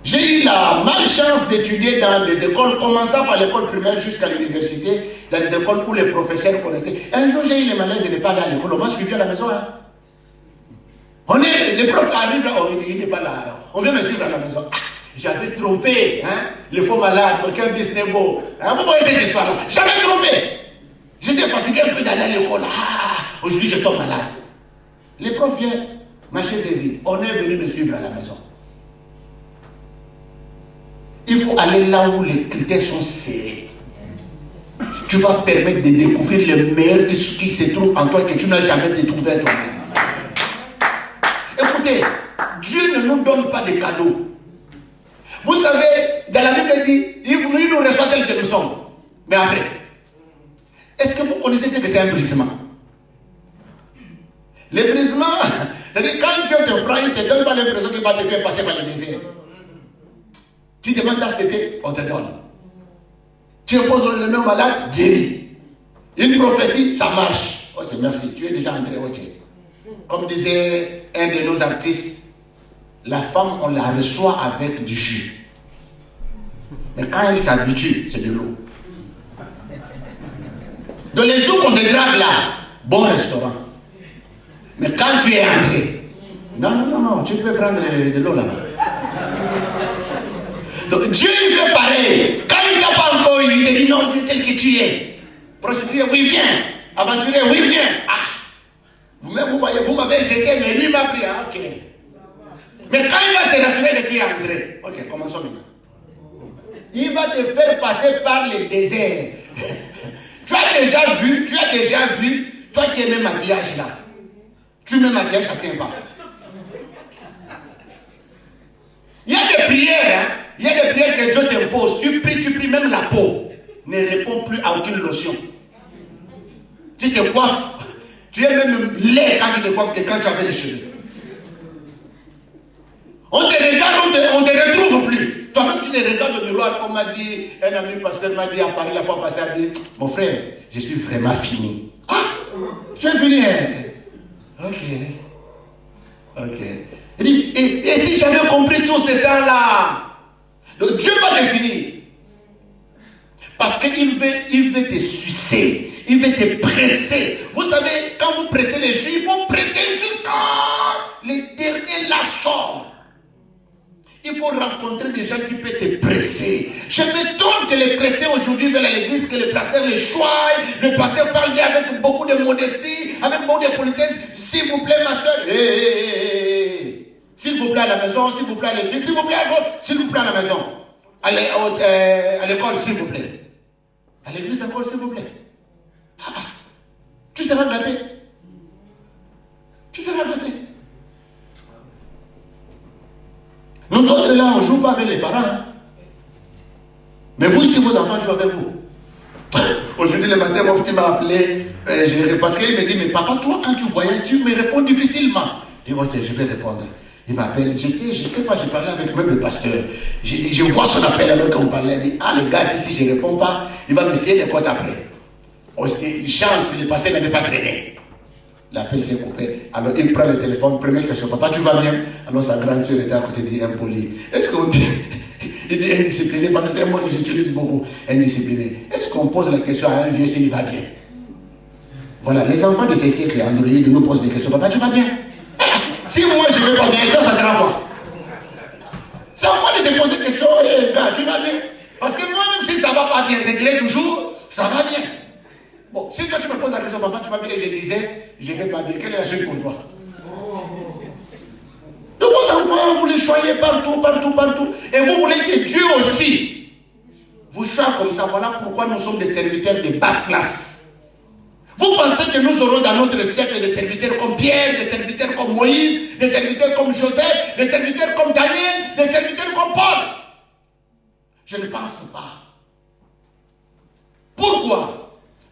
J'ai eu la malchance d'étudier dans des écoles, commençant par l'école primaire jusqu'à l'université, dans des écoles où les professeurs connaissaient. Un jour, j'ai eu les malheurs de ne pas aller à l'école. On m'a suivi à la maison. Hein. Les profs arrivent là, oh, il n'est pas là. Alors. On vient me suivre à la maison. Ah, j'avais trompé, hein, le faux malade, quelqu'un dit c'était beau. Hein, vous voyez cette histoire-là. J'avais trompé. J'étais fatigué un peu d'aller à l'école. Ah, aujourd'hui, je tombe malade. Les profs viennent, ma chaise est vide. On est venu me suivre à la maison. Il faut aller là où les critères sont serrés. Tu vas permettre de découvrir le meilleur qui se trouve en toi que tu n'as jamais trouvé toi-même. Écoutez, Dieu ne nous donne pas de cadeaux. Vous savez, dans la Bible, il dit, il nous reçoit tel que nous sommes. Mais après, est-ce que vous connaissez ce que c'est un brisement? Le brisement, c'est-à-dire quand Dieu te prend, il ne te donne pas l'impression qu'il va te faire passer par le désert. Tu demandes ta tété, on te donne. Tu imposes le même malade, guéri. Une prophétie, ça marche. Ok, merci, tu es déjà entré, ok. Comme disait un de nos artistes, la femme, on la reçoit avec du jus. Mais quand elle s'habitue, c'est de l'eau. Dans les jours qu'on te drague là, bon restaurant. Mais quand tu es entré, non, tu peux prendre de l'eau là-bas. Donc Dieu il fait pareil. Quand il t'a pas encore, il te dit non, viens tel que tu es. Prostituée, oui, viens. Aventurier, oui, viens. Ah, vous-même, vous voyez, vous m'avez jeté, mais lui m'a pris. Ah, ok. Mais quand il va se rassurer que tu es entré, ok, commençons maintenant. Il va te faire passer par le désert. Tu as déjà vu, toi qui aimais le maquillage là. Tu mets le maquillage, ça ne tient pas. Il y a des prières, hein. Il y a des prières que Dieu t'impose. Tu pries, même la peau ne répond plus à aucune lotion. Tu te coiffes, tu es même laid quand tu te coiffes que quand tu avais les cheveux. On te regarde, on ne te retrouve plus. Toi-même, tu te regardes au miroir, comme m'a dit, un ami pasteur m'a dit à Paris la fois passée, il a dit, mon frère, je suis vraiment fini. Ah, tu es fini, hein? Ok. Il dit, et si j'avais compris tout ce temps-là? Donc Dieu va te finir. Parce qu'il veut te sucer. Il veut te presser. Vous savez, quand vous pressez les jus, il faut presser jusqu'à les derniers laçons. Il faut rencontrer des gens qui peuvent te presser. Je m'étonne que les chrétiens aujourd'hui veulent à l'église, que le pasteur les choix, le pasteur parle avec beaucoup de modestie, avec beaucoup de politesse. S'il vous plaît, ma soeur. S'il vous plaît à la maison, s'il vous plaît à l'église, s'il vous plaît à la maison. À l'école, s'il vous plaît. À l'église encore, s'il vous plaît. Ah, tu seras gâté. Nous autres là, on ne joue pas avec les parents. Hein. Mais vous ici, vos enfants jouent avec vous. Aujourd'hui le matin, mon petit m'a appelé. Parce qu'il me dit, mais papa, toi, quand tu voyages, tu me réponds difficilement. Je dis, ok, je vais répondre. Il m'appelle, je sais pas, j'ai parlé avec même le pasteur. Je vois son appel alors qu'on parlait. Il dit, ah les gars, si je ne réponds pas, il va m'essayer des comptes après. Une chance, le pasteur n'avait pas traîné. L'appel s'est coupé. Alors il prend le téléphone, première question, papa, tu vas bien? Alors sa grande sœur était à côté, dit impoli. Est-ce qu'on dit, il dit indiscipliné, parce que c'est un mot que j'utilise beaucoup, indiscipliné. Est-ce qu'on pose la question à un vieux s'il va bien? Voilà, les enfants de ces siècles androïdes nous posent des questions, papa, tu vas bien? Si moi je ne vais pas bien, toi ça sera quoi? C'est à moi de te poser des questions, gars, tu vas bien? Parce que moi-même, si ça ne va pas bien, je dirais toujours, ça va bien. Bon, si toi tu me poses la question, papa, tu vas bien, et je disais, je ne vais pas bien. Quelle est la suite pour toi? Donc vos enfants, vous les choyez partout, partout, partout. Et vous voulez que Dieu aussi vous choisit comme ça. Voilà pourquoi nous sommes des serviteurs de basse classe. Vous pensez que nous aurons dans notre siècle des serviteurs comme Pierre, des serviteurs comme Moïse, des serviteurs comme Joseph, des serviteurs comme Daniel, des serviteurs comme Paul? Je ne pense pas. Pourquoi?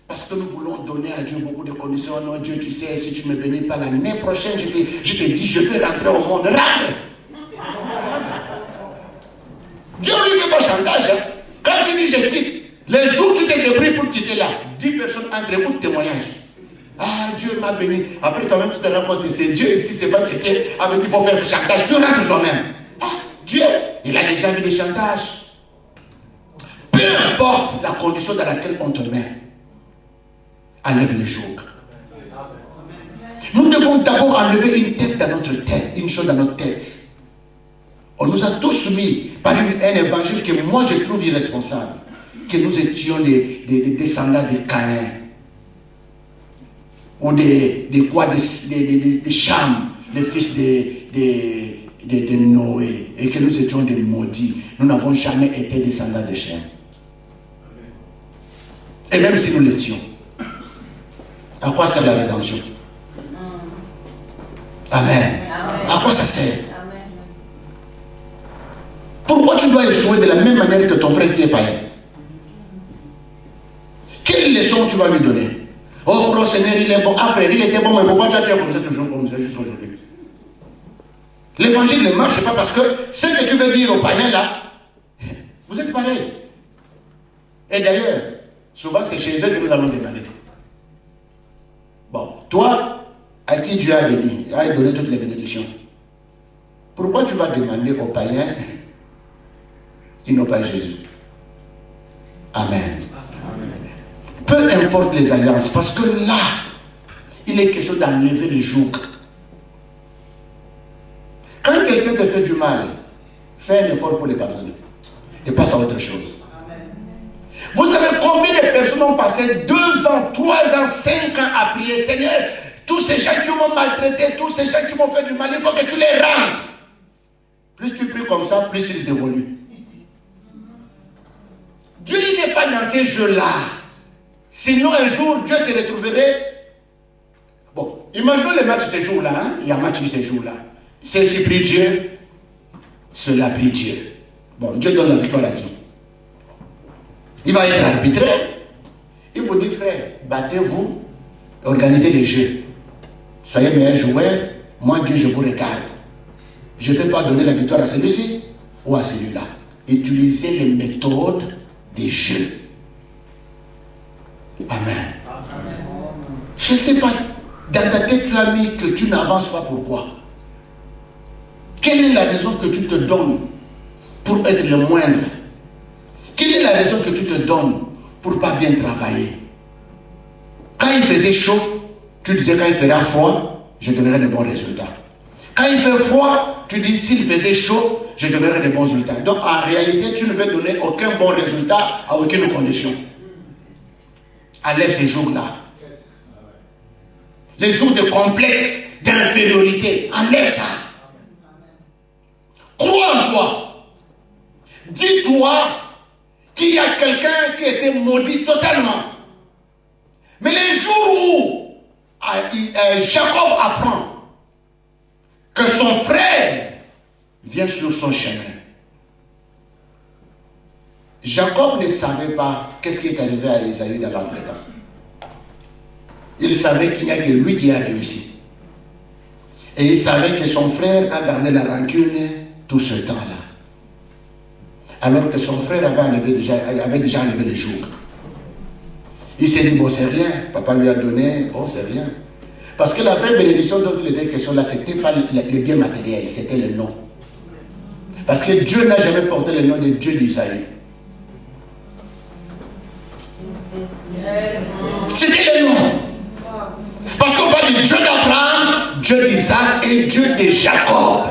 Parce que nous voulons donner à Dieu beaucoup de conditions. Non, Dieu, tu sais, si tu me bénis pas l'année prochaine, je te dis, je veux rentrer au monde. Rentre! Dieu ne lui fait pas chantage. Hein? Quand tu dis je quitte, les jours où tu t'es débrouillé pour quitter là, 10 personnes entrent, écoute témoignage. Ah, Dieu m'a béni. Après, toi-même, tu te rends compte que c'est Dieu ici, c'est pas quelqu'un avec qui il faut faire chantage. Tu rentres toi-même. Ah, Dieu, il a déjà vu des chantages. Peu importe la condition dans laquelle on te met, enlève le joug. Nous devons d'abord enlever une tête dans notre tête, une chose dans notre tête. On nous a tous soumis par un évangile que moi je trouve irresponsable. Que nous étions des descendants de Caïn. Ou des Cham, les fils de Noé. Et que nous étions des maudits. Nous n'avons jamais été descendants de Cham. Et même si nous l'étions. À quoi sert la rédemption? Amen. À quoi ça sert? Pourquoi tu dois échouer de la même manière que ton frère qui est païen? Quelle leçon tu vas lui donner? Oh, Seigneur, il est bon. Ah, frère, il était bon, mais pourquoi tu as tué comme ça toujours comme ça juste aujourd'hui? L'évangile ne marche pas parce que ce que tu veux dire aux païens là, vous êtes pareil. Et d'ailleurs, souvent c'est chez eux que nous allons demander. Bon, toi, à qui Dieu a béni, a donné toutes les bénédictions, pourquoi tu vas demander aux païens qui n'ont pas Jésus? Amen. Peu importe les alliances, parce que là, il est question d'enlever le joug. Quand quelqu'un te fait du mal, fais un effort pour les pardonner. Et passe à autre chose. Vous savez combien de personnes ont passé 2 ans, 3 ans, 5 ans à prier? Seigneur, tous ces gens qui m'ont maltraité, tous ces gens qui m'ont fait du mal, il faut que tu les rendes. Plus tu pries comme ça, plus ils évoluent. Dieu n'est pas dans ces jeux-là. Sinon, un jour, Dieu se retrouverait. Bon, imaginons les matchs ces jours-là. Hein? Il y a un match ces jours-là. Ceci prie Dieu, cela prie Dieu. Bon, Dieu donne la victoire à qui? Il va être arbitraire. Il vous dit, frère, battez-vous, organisez les jeux. Soyez meilleurs joueurs. Moi, Dieu, je vous regarde. Je ne peux pas donner la victoire à celui-ci ou à celui-là. Utilisez les méthodes des jeux. Amen. Je ne sais pas, dans ta tête, tu as mis que tu n'avances pas. Pourquoi? Quelle est la raison que tu te donnes pour être le moindre? Quelle est la raison que tu te donnes pour ne pas bien travailler? Quand il faisait chaud, tu disais quand il fera froid, je donnerai de bons résultats. Quand il fait froid, tu dis s'il faisait chaud, je donnerai de bons résultats. Donc en réalité, tu ne veux donner aucun bon résultat à aucune condition. Enlève ces jours-là. Les jours de complexe, d'infériorité, enlève ça. Crois en toi. Dis-toi qu'il y a quelqu'un qui a été maudit totalement. Mais les jours où Jacob apprend que son frère vient sur son chemin, Jacob ne savait pas qu'est-ce qui est arrivé à Isaïe dans l'entretemps. Il savait qu'il n'y a que lui qui a réussi. Et il savait que son frère a gardé la rancune tout ce temps-là. Alors que son frère avait déjà enlevé le joug. Il s'est dit, bon, c'est rien. Papa lui a donné, bon, c'est rien. Parce que la vraie bénédiction dont il était question là, ce n'était pas les biens matériels, c'était le nom. Parce que Dieu n'a jamais porté le nom de Dieu d'Isaïe. C'était le nom. Parce qu'on parle de Dieu d'Abraham, Dieu d'Isaac et Dieu de Jacob.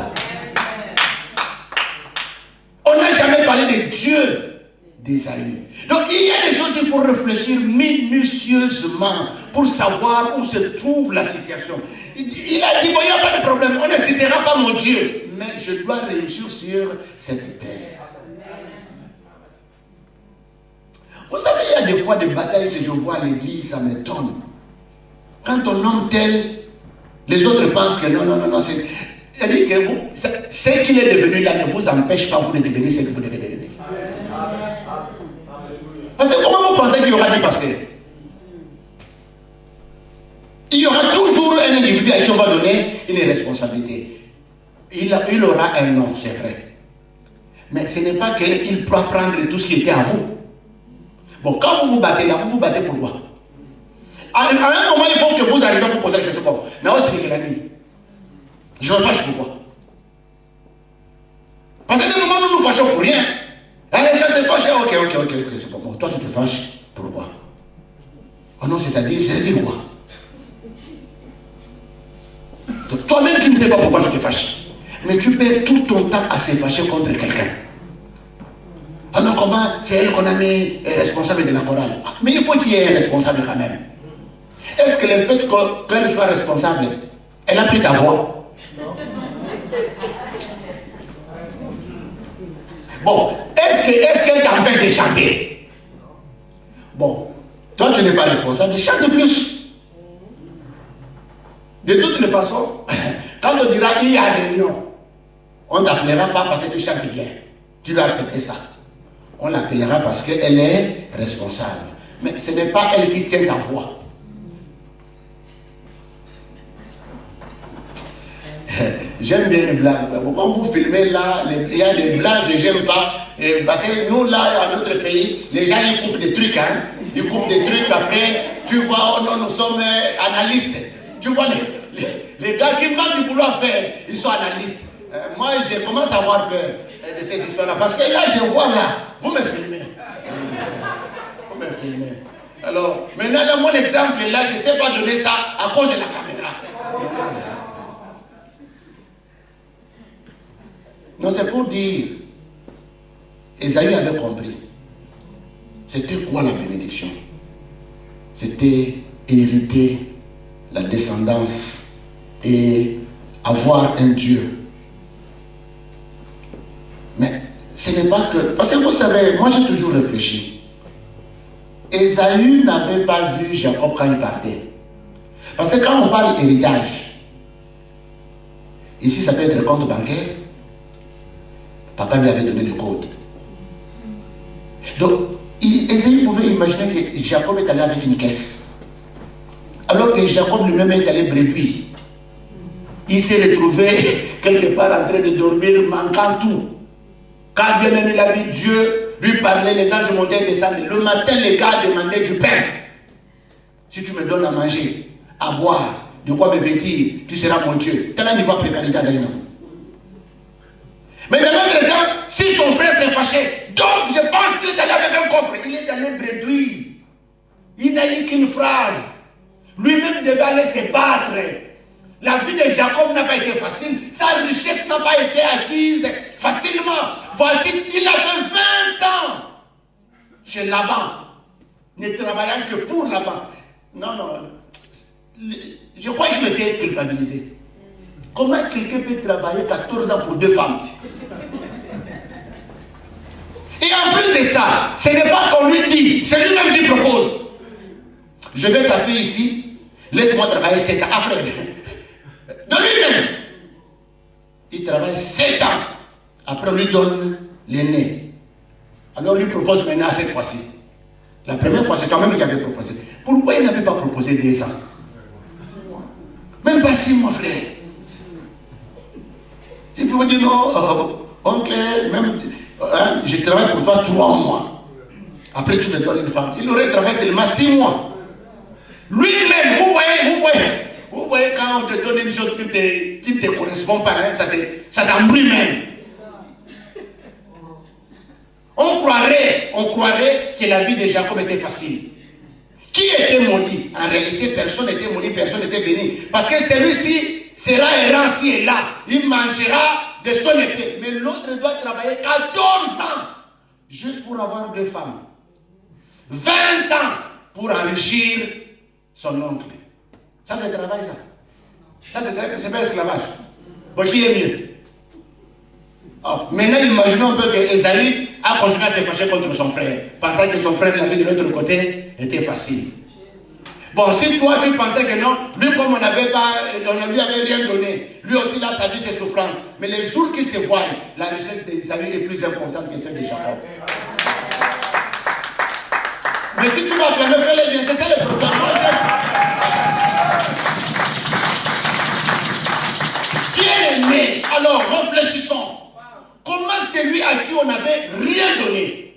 On n'a jamais parlé de Dieu d'Ésaü. Donc il y a des choses, il faut réfléchir minutieusement pour savoir où se trouve la situation. Il a dit, bon, il n'y a pas de problème, on ne citera pas mon Dieu, mais je dois réussir sur cette terre. Vous savez, il y a des fois des batailles que je vois à l'église, ça m'étonne. Quand on nomme tel, les autres pensent que non, c'est... C'est-à-dire que ce qu'il est devenu là ne vous empêche pas vous de devenir ce que vous devez devenir. Parce que comment vous pensez qu'il y aura des passés? Il y aura toujours un individu à qui on va donner une responsabilité. Il aura un nom, c'est vrai. Mais ce n'est pas qu'il pourra prendre tout ce qui était à vous. Bon, quand vous vous battez là, vous vous battez pour quoi? À un moment, il faut que vous arriviez à vous poser la question comme je me fâche pourquoi? Parce que le moment où nous nous fâchons pour rien, les gens se fâchent, ok, c'est pas bon. Toi, tu te fâches pourquoi? Oh non, c'est-à-dire quoi? Toi-même, tu ne sais pas pourquoi tu te fâches. Mais tu perds tout ton temps à se fâcher contre quelqu'un. Alors comment c'est elle qu'on a mis responsable de la chorale? Mais il faut qu'il y ait un responsable quand même. Est-ce que le fait qu'elle soit responsable, elle a pris ta voix? Bon, est-ce qu'elle t'empêche de chanter? Bon, toi tu n'es pas responsable, chante plus. De toutes les façons, quand on dira il y a réunion, on ne t'appellera pas parce que tu chantes bien. Tu dois accepter ça. On l'appellera parce qu'elle est responsable. Mais ce n'est pas elle qui tient ta voix. J'aime bien les blagues. Quand vous filmez là, il y a des blagues que j'aime pas. Parce que nous là, dans notre pays, les gens ils coupent des trucs. Hein? Ils coupent des trucs après. Tu vois, oh non, nous sommes analystes. Tu vois, les gars qui manquent du boulot à faire, ils sont analystes. Moi, je commence à avoir peur de ces histoires-là. Parce que là, je vois là, vous me filmez. Vous me filmez. Alors, maintenant, dans mon exemple, là, je ne sais pas donner ça à cause de la caméra. Non, c'est pour dire, Ésaü avait compris. C'était quoi la bénédiction? C'était hériter la descendance et avoir un Dieu. Mais ce n'est pas que... Parce que vous savez, moi j'ai toujours réfléchi. Ésaü n'avait pas vu Jacob quand il partait. Parce que quand on parle d'héritage, ici ça peut être le compte bancaire. Papa lui avait donné le code. Donc, Ésaü pouvait imaginer que Jacob est allé avec une caisse. Alors que Jacob lui-même est allé bredouille. Il s'est retrouvé quelque part en train de dormir, manquant tout. Quand Dieu même il a vu Dieu lui parler, les anges montaient et descendaient. Le matin, les gars demandaient du pain. Si tu me donnes à manger, à boire, de quoi me vêtir, tu seras mon Dieu. Tel un niveau de précarité à Zaïna. Mais dans l'autre temps, si son frère s'est fâché, donc je pense qu'il est allé avec un coffre. Il est allé bredouille. Il n'a eu qu'une phrase. Lui-même devait aller se battre. La vie de Jacob n'a pas été facile. Sa richesse n'a pas été acquise facilement. Voici, il a fait 20 ans chez Laban, ne travaillant que pour Laban. Non. Je crois que je m'étais culpabilisé. Comment quelqu'un peut travailler 14 ans pour 2 femmes? Et en plus de ça, ce n'est pas qu'on lui dit, c'est lui-même qui propose. Je vais ta fille ici, laisse-moi travailler 7 ans. Après, de lui-même, il travaille 7 ans. Après, on lui donne l'aîné. Alors, on lui propose maintenant cette fois-ci. La première fois, c'est toi-même qui avais proposé. Pourquoi il n'avait pas proposé 2 ans? Même pas 6 mois, frère. Il peut dire non, oncle, même, je travaille pour toi 3 mois. Après, tu me donnes une femme. Il aurait travaillé seulement 6 mois. Lui-même, vous voyez quand on te donne une chose qui ne te correspond pas, hein, ça t'embrouille même. On croirait que la vie de Jacob était facile. Qui était maudit? En réalité, personne n'était maudit, personne n'était béni. Parce que celui-ci sera errant ci et là. Il mangera de son épée. Mais l'autre doit travailler 14 ans juste pour avoir 2 femmes. 20 ans pour enrichir son oncle. Ça, c'est travail, ça. Ça, c'est pas esclavage. Bon, qui est mieux? Oh, maintenant, imaginons un peu que Esaü a continué à se fâcher contre son frère, pensant que son frère, la vie de l'autre côté, était facile. Bon, si toi, tu pensais que non, lui, comme on ne lui avait rien donné, lui aussi, là, sa vie, ses souffrances. Mais les jours qui se voient, la richesse d'Esaü est plus importante que celle de Jacob. Mais si tu vas acclamer, fais-le bien, c'est ça le problème. Bien aimé, alors réfléchissons. Comment celui à qui on n'avait rien donné,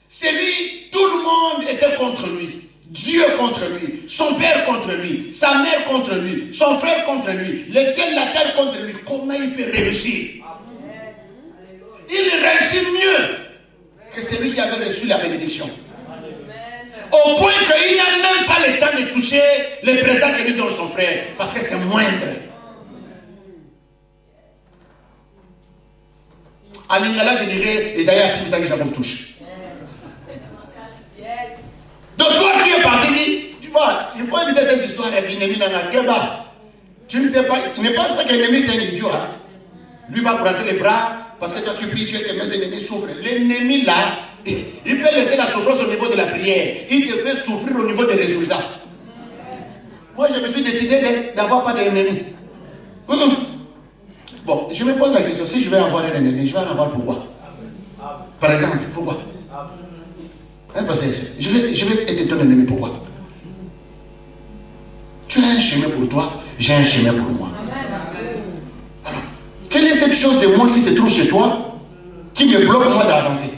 celui, tout le monde était contre lui, Dieu contre lui, son père contre lui, sa mère contre lui, son frère contre lui, le ciel, la terre contre lui, comment il peut réussir? Il réussit mieux que celui qui avait reçu la bénédiction. Au point qu'il n'a même pas le temps de toucher les présents que lui donne son frère, parce que c'est moindre. À Lingala, je dirais, Esaïe a 6 ans que Jacob touche. Donc toi, tu es parti, tu vois, il faut éviter cette histoire d'ennemi dans la Keba. Tu ne sais pas, ne pense pas qu'un ennemi c'est un idiot. Hein? Lui va brasser les bras, parce que toi tu pries, tu es que mes ennemis souffrent. L'ennemi là, il peut laisser la souffrance au niveau de la prière. Il te fait souffrir au niveau des résultats. Moi, je me suis décidé d'avoir pas d'ennemi. Bon, je me pose la question, si je vais avoir un ennemi, je vais en avoir pourquoi? Par exemple, pourquoi? Parce que je vais être ton ennemi, pourquoi? Tu as un chemin pour toi, j'ai un chemin pour moi. Alors, quelle est cette chose de moi qui se trouve chez toi, qui me bloque moi d'avancer?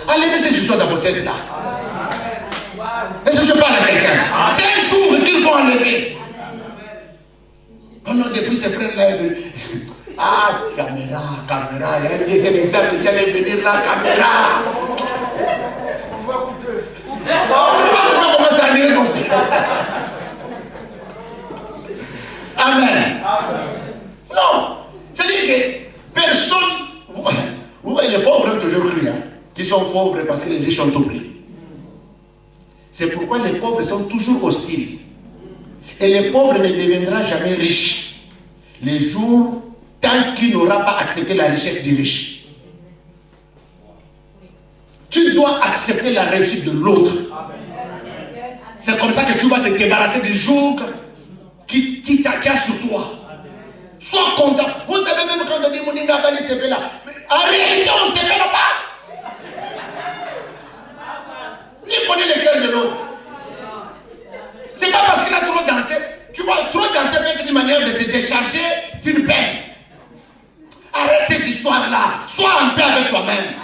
Enlevez ces histoires dans vos têtes là. Est-ce que je parle à quelqu'un? C'est un jour qu'il faut enlever. Oh non, depuis ces frères-là, ah, caméra, il y a un deuxième exemple qui allait venir là, caméra. Tu vas commencer à lire ton frère. Amen. Non, c'est-à-dire que personne, vous voyez, les pauvres ont toujours cru, hein, qui sont pauvres parce que les riches ont tout pris. C'est pourquoi les pauvres sont toujours hostiles. Et les pauvres ne deviendront jamais riches les jours tant qu'il n'aura pas accepté la richesse des riches. Tu dois accepter la réussite de l'autre. C'est comme ça que tu vas te débarrasser des jours qui a sur toi. Sois content. Vous savez même quand on dit Moninga Bani Sepe là, en réalité on ne se fait pas. Qui connaît le cœur de l'autre? C'est pas parce qu'il a trop dansé. Tu vois, trop danser peut être une manière de se décharger d'une peine. Arrête ces histoires-là. Sois en paix avec toi-même.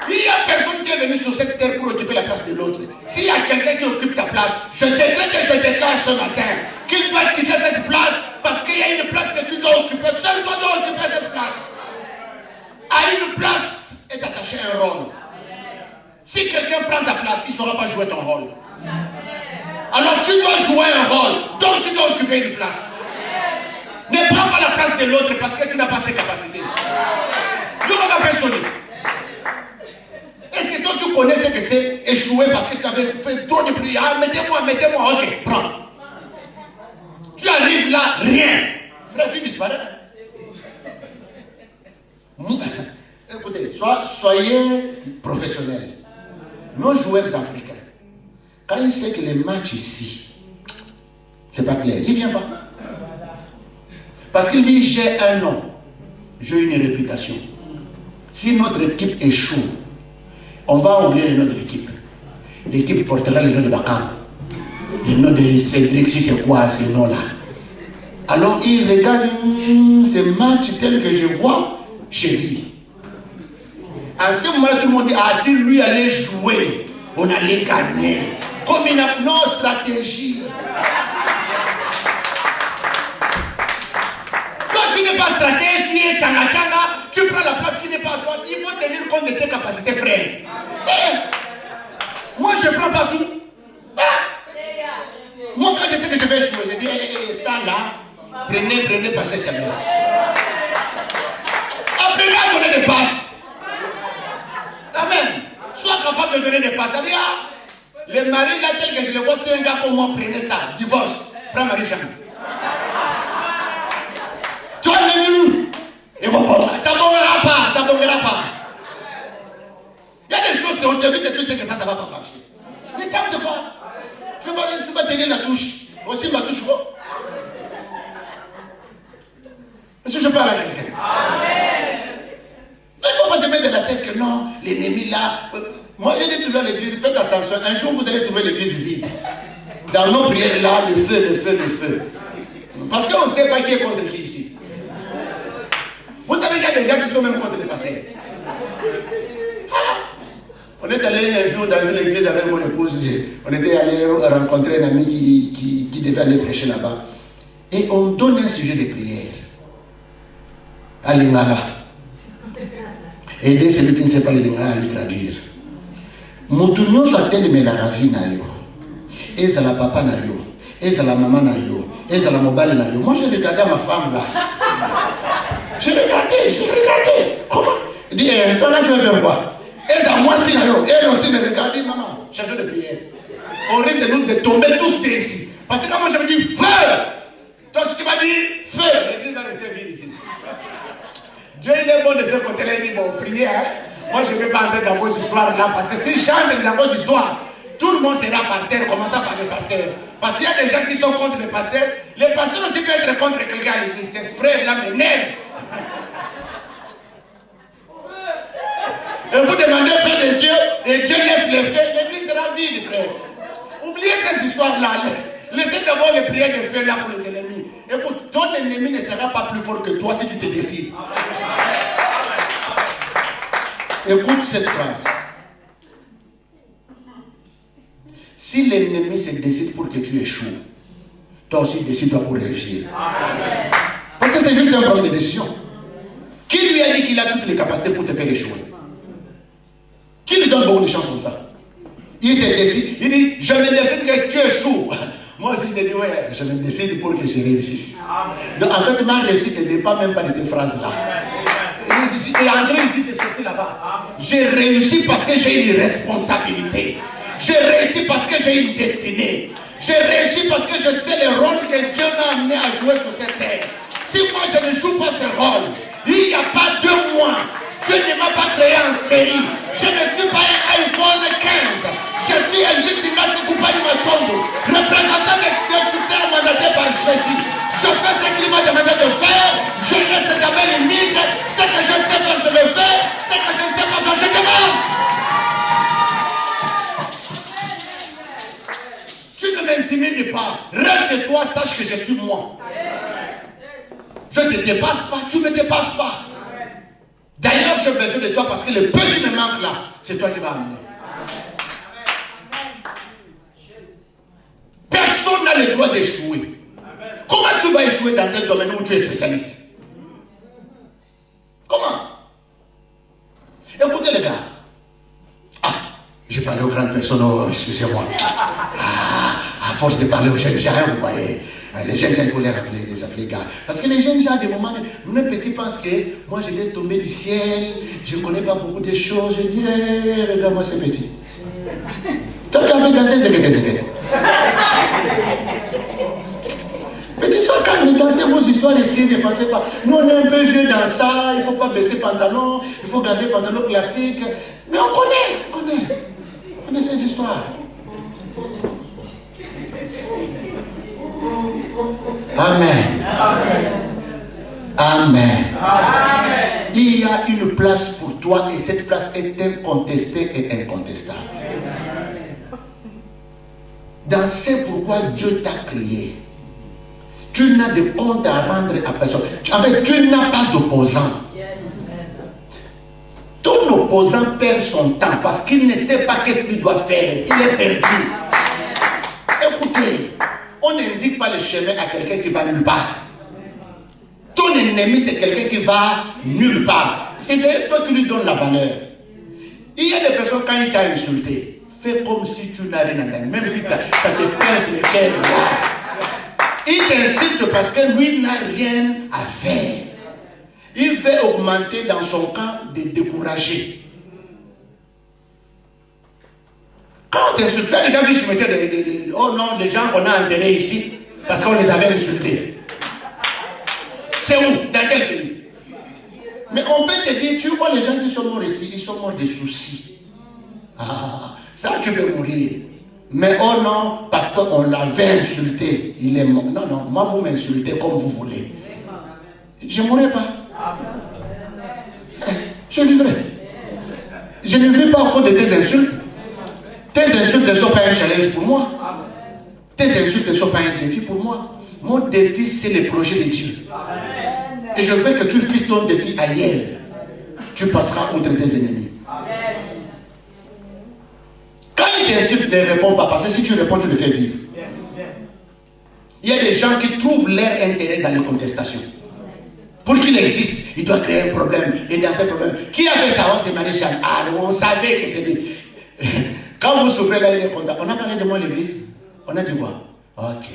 Il n'y a personne qui est venu sur cette terre pour occuper la place de l'autre. S'il y a quelqu'un qui occupe ta place, je déclare ce matin qu'il doit quitter cette place parce qu'il y a une place que tu dois occuper. Seul toi dois occuper cette place. À une place est attaché un rôle. Si quelqu'un prend ta place, il ne saura pas jouer ton rôle. Alors tu dois jouer un rôle, donc tu dois occuper une place. Ne prends pas la place de l'autre parce que tu n'as pas ses capacités. Nous on va faire solide. Est-ce que toi tu connais ce que c'est échouer parce que tu avais fait trop de prières? Ah, mettez-moi, ok, prends. Tu arrives là, rien. Frère, tu disparais. Écoutez, soyez professionnels. Nos joueurs africains, quand il sait que les matchs ici, c'est pas clair, il ne vient pas. Parce qu'il dit, j'ai un nom, j'ai une réputation. Si notre équipe échoue, on va oublier notre équipe. L'équipe portera le nom de Bakam. Le nom de Cédric, si c'est quoi ce nom-là. Alors il regarde ces matchs tels que je vois chez lui. À ce moment-là, tout le monde dit, ah, si lui allait jouer, on allait gagner. Comme il n'a pas stratégie. Toi, tu n'es pas stratège, tu es tchanga-tchanga, tu prends la place qui n'est pas à toi. Il faut tenir compte de tes capacités, frère. Moi, je ne prends pas tout. Moi, quand je sais que je vais jouer, je dis, ça là, prenez, passez ça là. que je le vois, c'est un gars comme moi, prenez ça, divorce, prends Marie-Jeanne. Tu vois, et bon, ça ne bongera pas, ça ne bongera pas. Il y a des choses, si on te dit que tu sais que ça ne va pas marcher. Ne tente pas. Tu vas tenir la touche. Aussi ma touche quoi. Est-ce que je parle à quelqu'un? Il ne faut pas te mettre dans la tête que non, l'ennemi là. Moi, je dis toujours à l'église, faites attention. Un jour, vous allez trouver l'église vide. Dans nos prières là, le feu, le feu, le feu. Parce qu'on ne sait pas qui est contre qui ici. Vous savez qu'il y a des gens qui sont même contre les pasteurs. On est allé un jour dans une église avec mon épouse. On était allé rencontrer un ami qui devait aller prêcher là-bas. Et on donne un sujet de prière à l'Ingala. Aider celui qui ne sait pas le Lingala à lui traduire. Moutounio s'attelle mais la ravie na yo. Et ça la papa na yo. Et ça la maman na yo. Et ça la mobile na yo. Moi j'ai regardé ma femme là. J'ai regardé. Comment? Il dit, toi là tu vas faire quoi? Et ça moi aussi na yo. Et elle aussi me regarde, dit maman, cherche de prière. On risque de nous de tomber tous ici. Parce que quand moi j'avais dit feu, toi si tu m'as dit feu, l'église va rester vide ici. Dieu il est bon de ce côté-là, il dit bon, priez. Hein? Moi je ne vais pas entrer dans vos histoires là, parce que si j'entre dans vos histoires, tout le monde sera par terre, commençant par les pasteurs. Parce qu'il y a des gens qui sont contre les pasteurs. Les pasteurs aussi peuvent être contre quelqu'un à l'église. Ces frères-là m'énervent. Et vous demandez le fait de Dieu, et Dieu laisse les faits, l'église sera vide, frère. Oubliez ces histoires-là. Laissez d'abord les prières de feu là pour les ennemis. Écoute, ton ennemi ne sera pas plus fort que toi si tu te décides. Écoute cette phrase. Si l'ennemi se décide pour que tu échoues, toi aussi décide-toi pour réussir. Amen. Parce que c'est juste un problème de décision. Qui lui a dit qu'il a toutes les capacités pour te faire échouer? Qui lui donne beaucoup de chances comme ça? Il se décide, il dit, je me décide que tu échoues. Moi aussi, je te dis, ouais, je me décide pour que je réussisse. Donc, en fait, ma réussite ne dépend même pas de tes phrases-là. Et André ici, c'est sorti là-bas. J'ai réussi parce que j'ai une responsabilité. J'ai réussi parce que j'ai une destinée. J'ai réussi parce que je sais le rôle que Dieu m'a amené à jouer sur cette terre. Si moi je ne joue pas ce rôle, il n'y a pas 2 mois, Dieu ne m'a pas créé en série. Je ne suis pas un iPhone 15. Je suis Elvis Ingas Koupani Matombo, représentant d'extérieur sur terre mandaté par Jésus. Je fais ce qu'il m'a demandé de faire. Je reste dans mes limites. Ce que je sais faire, je le fais. Ce que je ne sais pas faire, je demande. Tu ne m'intimides pas. Reste toi, sache que je suis moi. Je ne te dépasse pas, tu ne me dépasses pas. D'ailleurs, j'ai besoin de toi parce que le peu qui me manque là, c'est toi qui vas amener. Personne n'a le droit d'échouer. Comment tu vas échouer dans un domaine où tu es spécialiste? Comment? Écoutez les gars. Ah, j'ai parlé aux grandes personnes, oh, excusez-moi. À force de parler aux jeunes gens, vous voyez. Les jeunes gens, il faut les rappeler, les appeler gars. Parce que les jeunes gens, des moments, même petits pensent que moi, j'étais tombé du ciel, je ne connais pas beaucoup de choses. Je dis, regarde-moi, c'est petit. Toi, tu avais dansé, c'est petit soir, quand vous dansez vos histoires ici, ne pensez pas. Nous, on est un peu vieux dans ça, il ne faut pas baisser pantalon, il faut garder pantalon classique. Mais on connaît ces histoires. Amen. Amen. Amen. Il y a une place pour toi et cette place est incontestée et incontestable. Dans ce pourquoi Dieu t'a créé. Tu n'as de compte à rendre à personne. En fait, tu n'as pas d'opposant. Ton opposant perd son temps parce qu'il ne sait pas qu'est-ce qu'il doit faire. Il est perdu. Écoutez, on n'indique pas le chemin à quelqu'un qui va nulle part. Ton ennemi, c'est quelqu'un qui va nulle part. C'est toi qui lui donnes la valeur. Il y a des personnes, quand il t'a insulté, fais comme si tu n'as rien entendu. Même si ça te pince le cœur. Il t'insulte parce que lui n'a rien à faire. Il veut augmenter dans son camp de décourager. Quand t'insulte. Tu as déjà vu sur le oh non, les gens qu'on a enterrés ici, parce qu'on les avait insultés. C'est où? Dans quel pays? Mais on peut te dire, tu vois les gens qui sont morts ici, ils sont morts des soucis. Ah, ça tu peux mourir. Mais oh non, parce qu'on l'avait insulté, il est mort. Non, non, moi vous m'insultez comme vous voulez. Je ne mourrai pas. Je vivrai. Je ne vis pas à cause de tes insultes. Tes insultes ne sont pas un challenge pour moi. Tes insultes ne sont pas un défi pour moi. Mon défi, c'est le projet de Dieu. Et je veux que tu fasses ton défi ailleurs. Tu passeras outre tes ennemis. Quand il t'insulte, ne réponds pas. Parce que si tu réponds, tu le fais vivre. Il y a des gens qui trouvent leur intérêt dans les contestations. Pour qu'il existe, il doit créer un problème. Et dans ce problème, qui a fait ça? C'est Maréchal. Ah, on savait que c'est lui. Quand vous souffrez là, il est content. On a parlé de moi à l'église. On a dit quoi? Ok.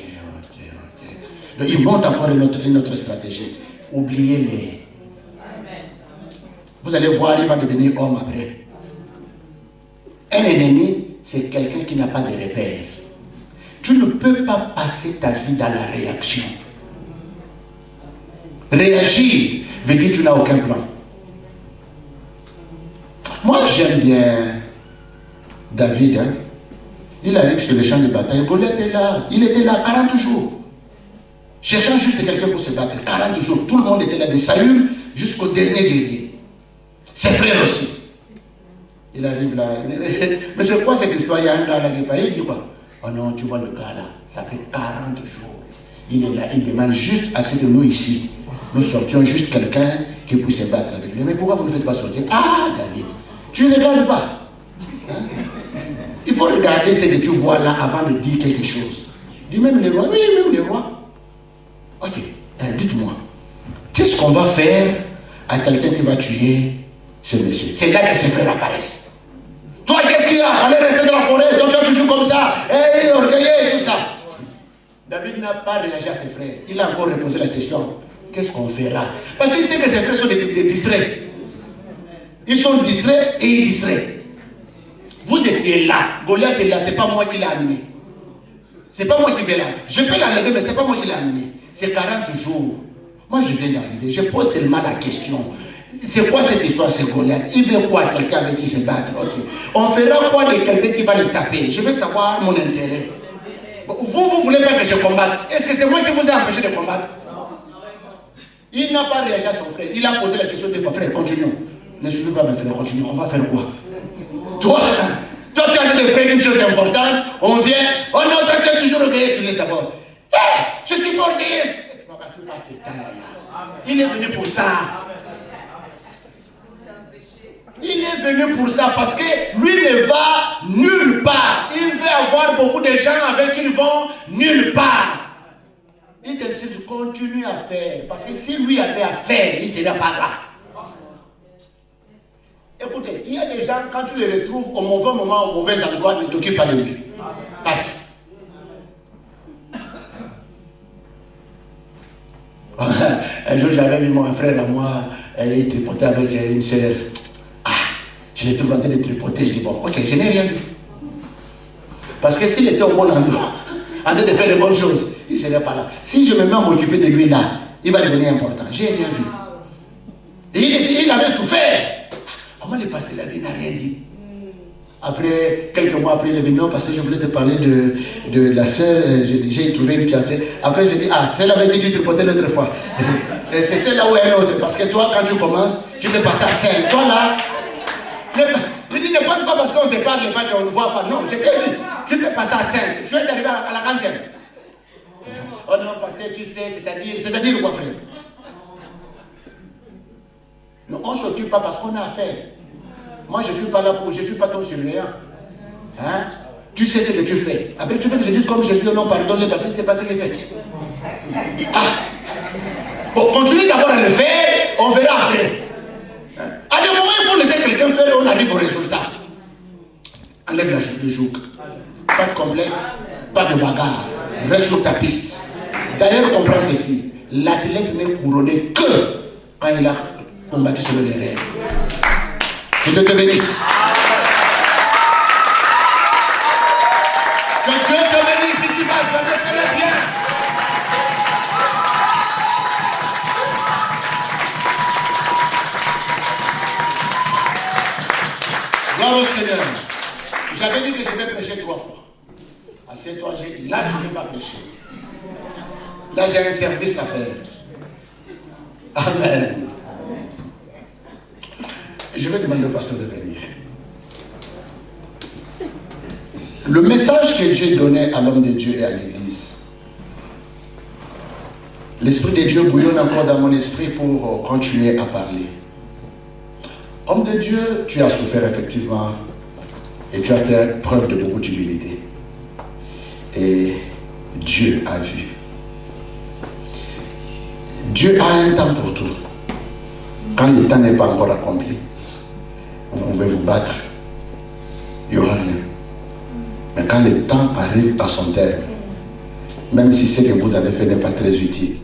Donc, il monte encore une autre stratégie. Oubliez-les. Vous allez voir, il va devenir homme après. Un ennemi, c'est quelqu'un qui n'a pas de repères. Tu ne peux pas passer ta vie dans la réaction. Réagir veut dire que tu n'as aucun plan. Moi, j'aime bien David. Hein? Il arrive sur le champ de bataille. Goliath est là. Il était là 40 jours. Cherchant juste quelqu'un pour se battre. 40 jours. Tout le monde était là, de Saül jusqu'au dernier guerrier. Ses frères aussi. Il arrive là. Mais c'est quoi cette histoire? Il y a un gars là qui parle. Il dit quoi? Oh non, tu vois le gars là. Ça fait 40 jours. Il est là. Il demande juste à ce que nous ici, nous sortions juste quelqu'un qui puisse se battre avec lui. Mais pourquoi vous ne faites pas sortir? Ah, David, tu ne regardes pas. Hein? Il faut regarder ce que tu vois là avant de dire quelque chose. Dis même les rois. Oui, même les rois. Ok, dites-moi, qu'est-ce qu'on va faire à quelqu'un qui va tuer ce monsieur? C'est là que ses frères apparaissent. Toi, qu'est-ce qu'il y a? Fallait rester dans la forêt, donc tu es toujours comme ça, orgueilleux et tout ça. David n'a pas réagi à ses frères. Il a encore reposé la question. Qu'est-ce qu'on fera? Parce qu'il sait que ses frères sont des distraits. Ils sont distraits et ils distraient. Vous étiez là. Goliath est là. C'est pas moi qui l'ai amené. C'est pas moi qui vais là. Je peux l'enlever, mais c'est pas moi qui l'ai amené. C'est 40 jours. Moi, je viens d'arriver. Je pose seulement la question. C'est quoi cette histoire, c'est Goliath? Il veut quoi, quelqu'un avec qui se battre? Ok. On fera quoi de quelqu'un qui va le taper? Je veux savoir mon intérêt. Vous voulez pas que je combatte? Est-ce que c'est moi qui vous ai empêché de combattre? Il n'a pas réagi à son frère. Il a posé la question de frère, continuons. Ne suivez pas mes frères, continuons. On va faire quoi? Toi, tu es en train de faire une chose importante. On vient. Oh non, toi, tu es toujours orgueilleux. Tu laisses d'abord. Hey, je suis pas orgueilleuse. Tu passes des temps là. Il est venu pour ça. Il est venu pour ça parce que lui ne va nulle part. Il veut avoir beaucoup de gens avec qui ils vont nulle part. Il décide de continuer à faire. Parce que si lui avait à faire, il ne serait pas là. Écoutez, il y a des gens, quand tu les retrouves au mauvais moment, au mauvais endroit, ne t'occupe pas de lui. Passe. Un jour, j'avais vu mon frère à moi, il tripotait avec une sœur. Ah, je l'ai trouvé en train de tripoter. Je dis, bon, ok, je n'ai rien vu. Parce que s'il était au bon endroit, en train de faire les bonnes choses, il ne serait pas là. Si je me mets à m'occuper de lui là, il va devenir important. Je n'ai rien vu. Et il avait souffert. Comment le pasteur n'a rien dit? Après, quelques mois après, il est venu, parce que je voulais te parler de la sœur, j'ai trouvé une fiancée. Après, j'ai dit, ah, celle avec qui tu tripotais l'autre fois. C'est celle-là ou un autre, parce que toi, quand tu commences, tu peux passer à 5. Toi là, je dis, ne pense pas parce qu'on te parle, pas qu'on ne voit pas. Non, je t'ai vu, tu peux passer à 5. Tu es arrivé à la 40e. Oh non, parce que tu sais, c'est-à-dire quoi, frère? Non, on ne s'occupe pas parce qu'on a affaire. Moi, je ne suis pas là pour, je ne suis pas ton surveillant. Hein? Tu sais ce que tu fais. Après, tu veux que je dise comme Jésus, non, pardonne-le parce que ce n'est pas ce qu'il fait. Ah! Bon, continue d'abord à le faire, on verra après. Hein? À des moments, il faut laisser quelqu'un faire et on arrive au résultat. Enlève le joug. Pas de complexe, pas de bagarre. Reste sur ta piste. D'ailleurs, comprends ceci. L'athlète n'est couronné que quand il a combattu sur le rêves. Que Dieu te bénisse. Gloire au Seigneur. J'avais dit que je vais prêcher 3 fois. Assieds-toi, là je ne vais pas prêcher. Là j'ai un service à faire. Amen. Je vais demander au pasteur de venir. Le message que j'ai donné à l'homme de Dieu et à l'église, l'Esprit de Dieu bouillonne encore dans mon esprit pour continuer à parler. Homme de Dieu, tu as souffert effectivement et tu as fait preuve de beaucoup d'humilité. Et Dieu a vu. Dieu a un temps pour tout. Quand le temps n'est pas encore accompli, vous pouvez vous battre. Il n'y aura rien. Mais quand le temps arrive à son terme, même si ce que vous avez fait n'est pas très utile,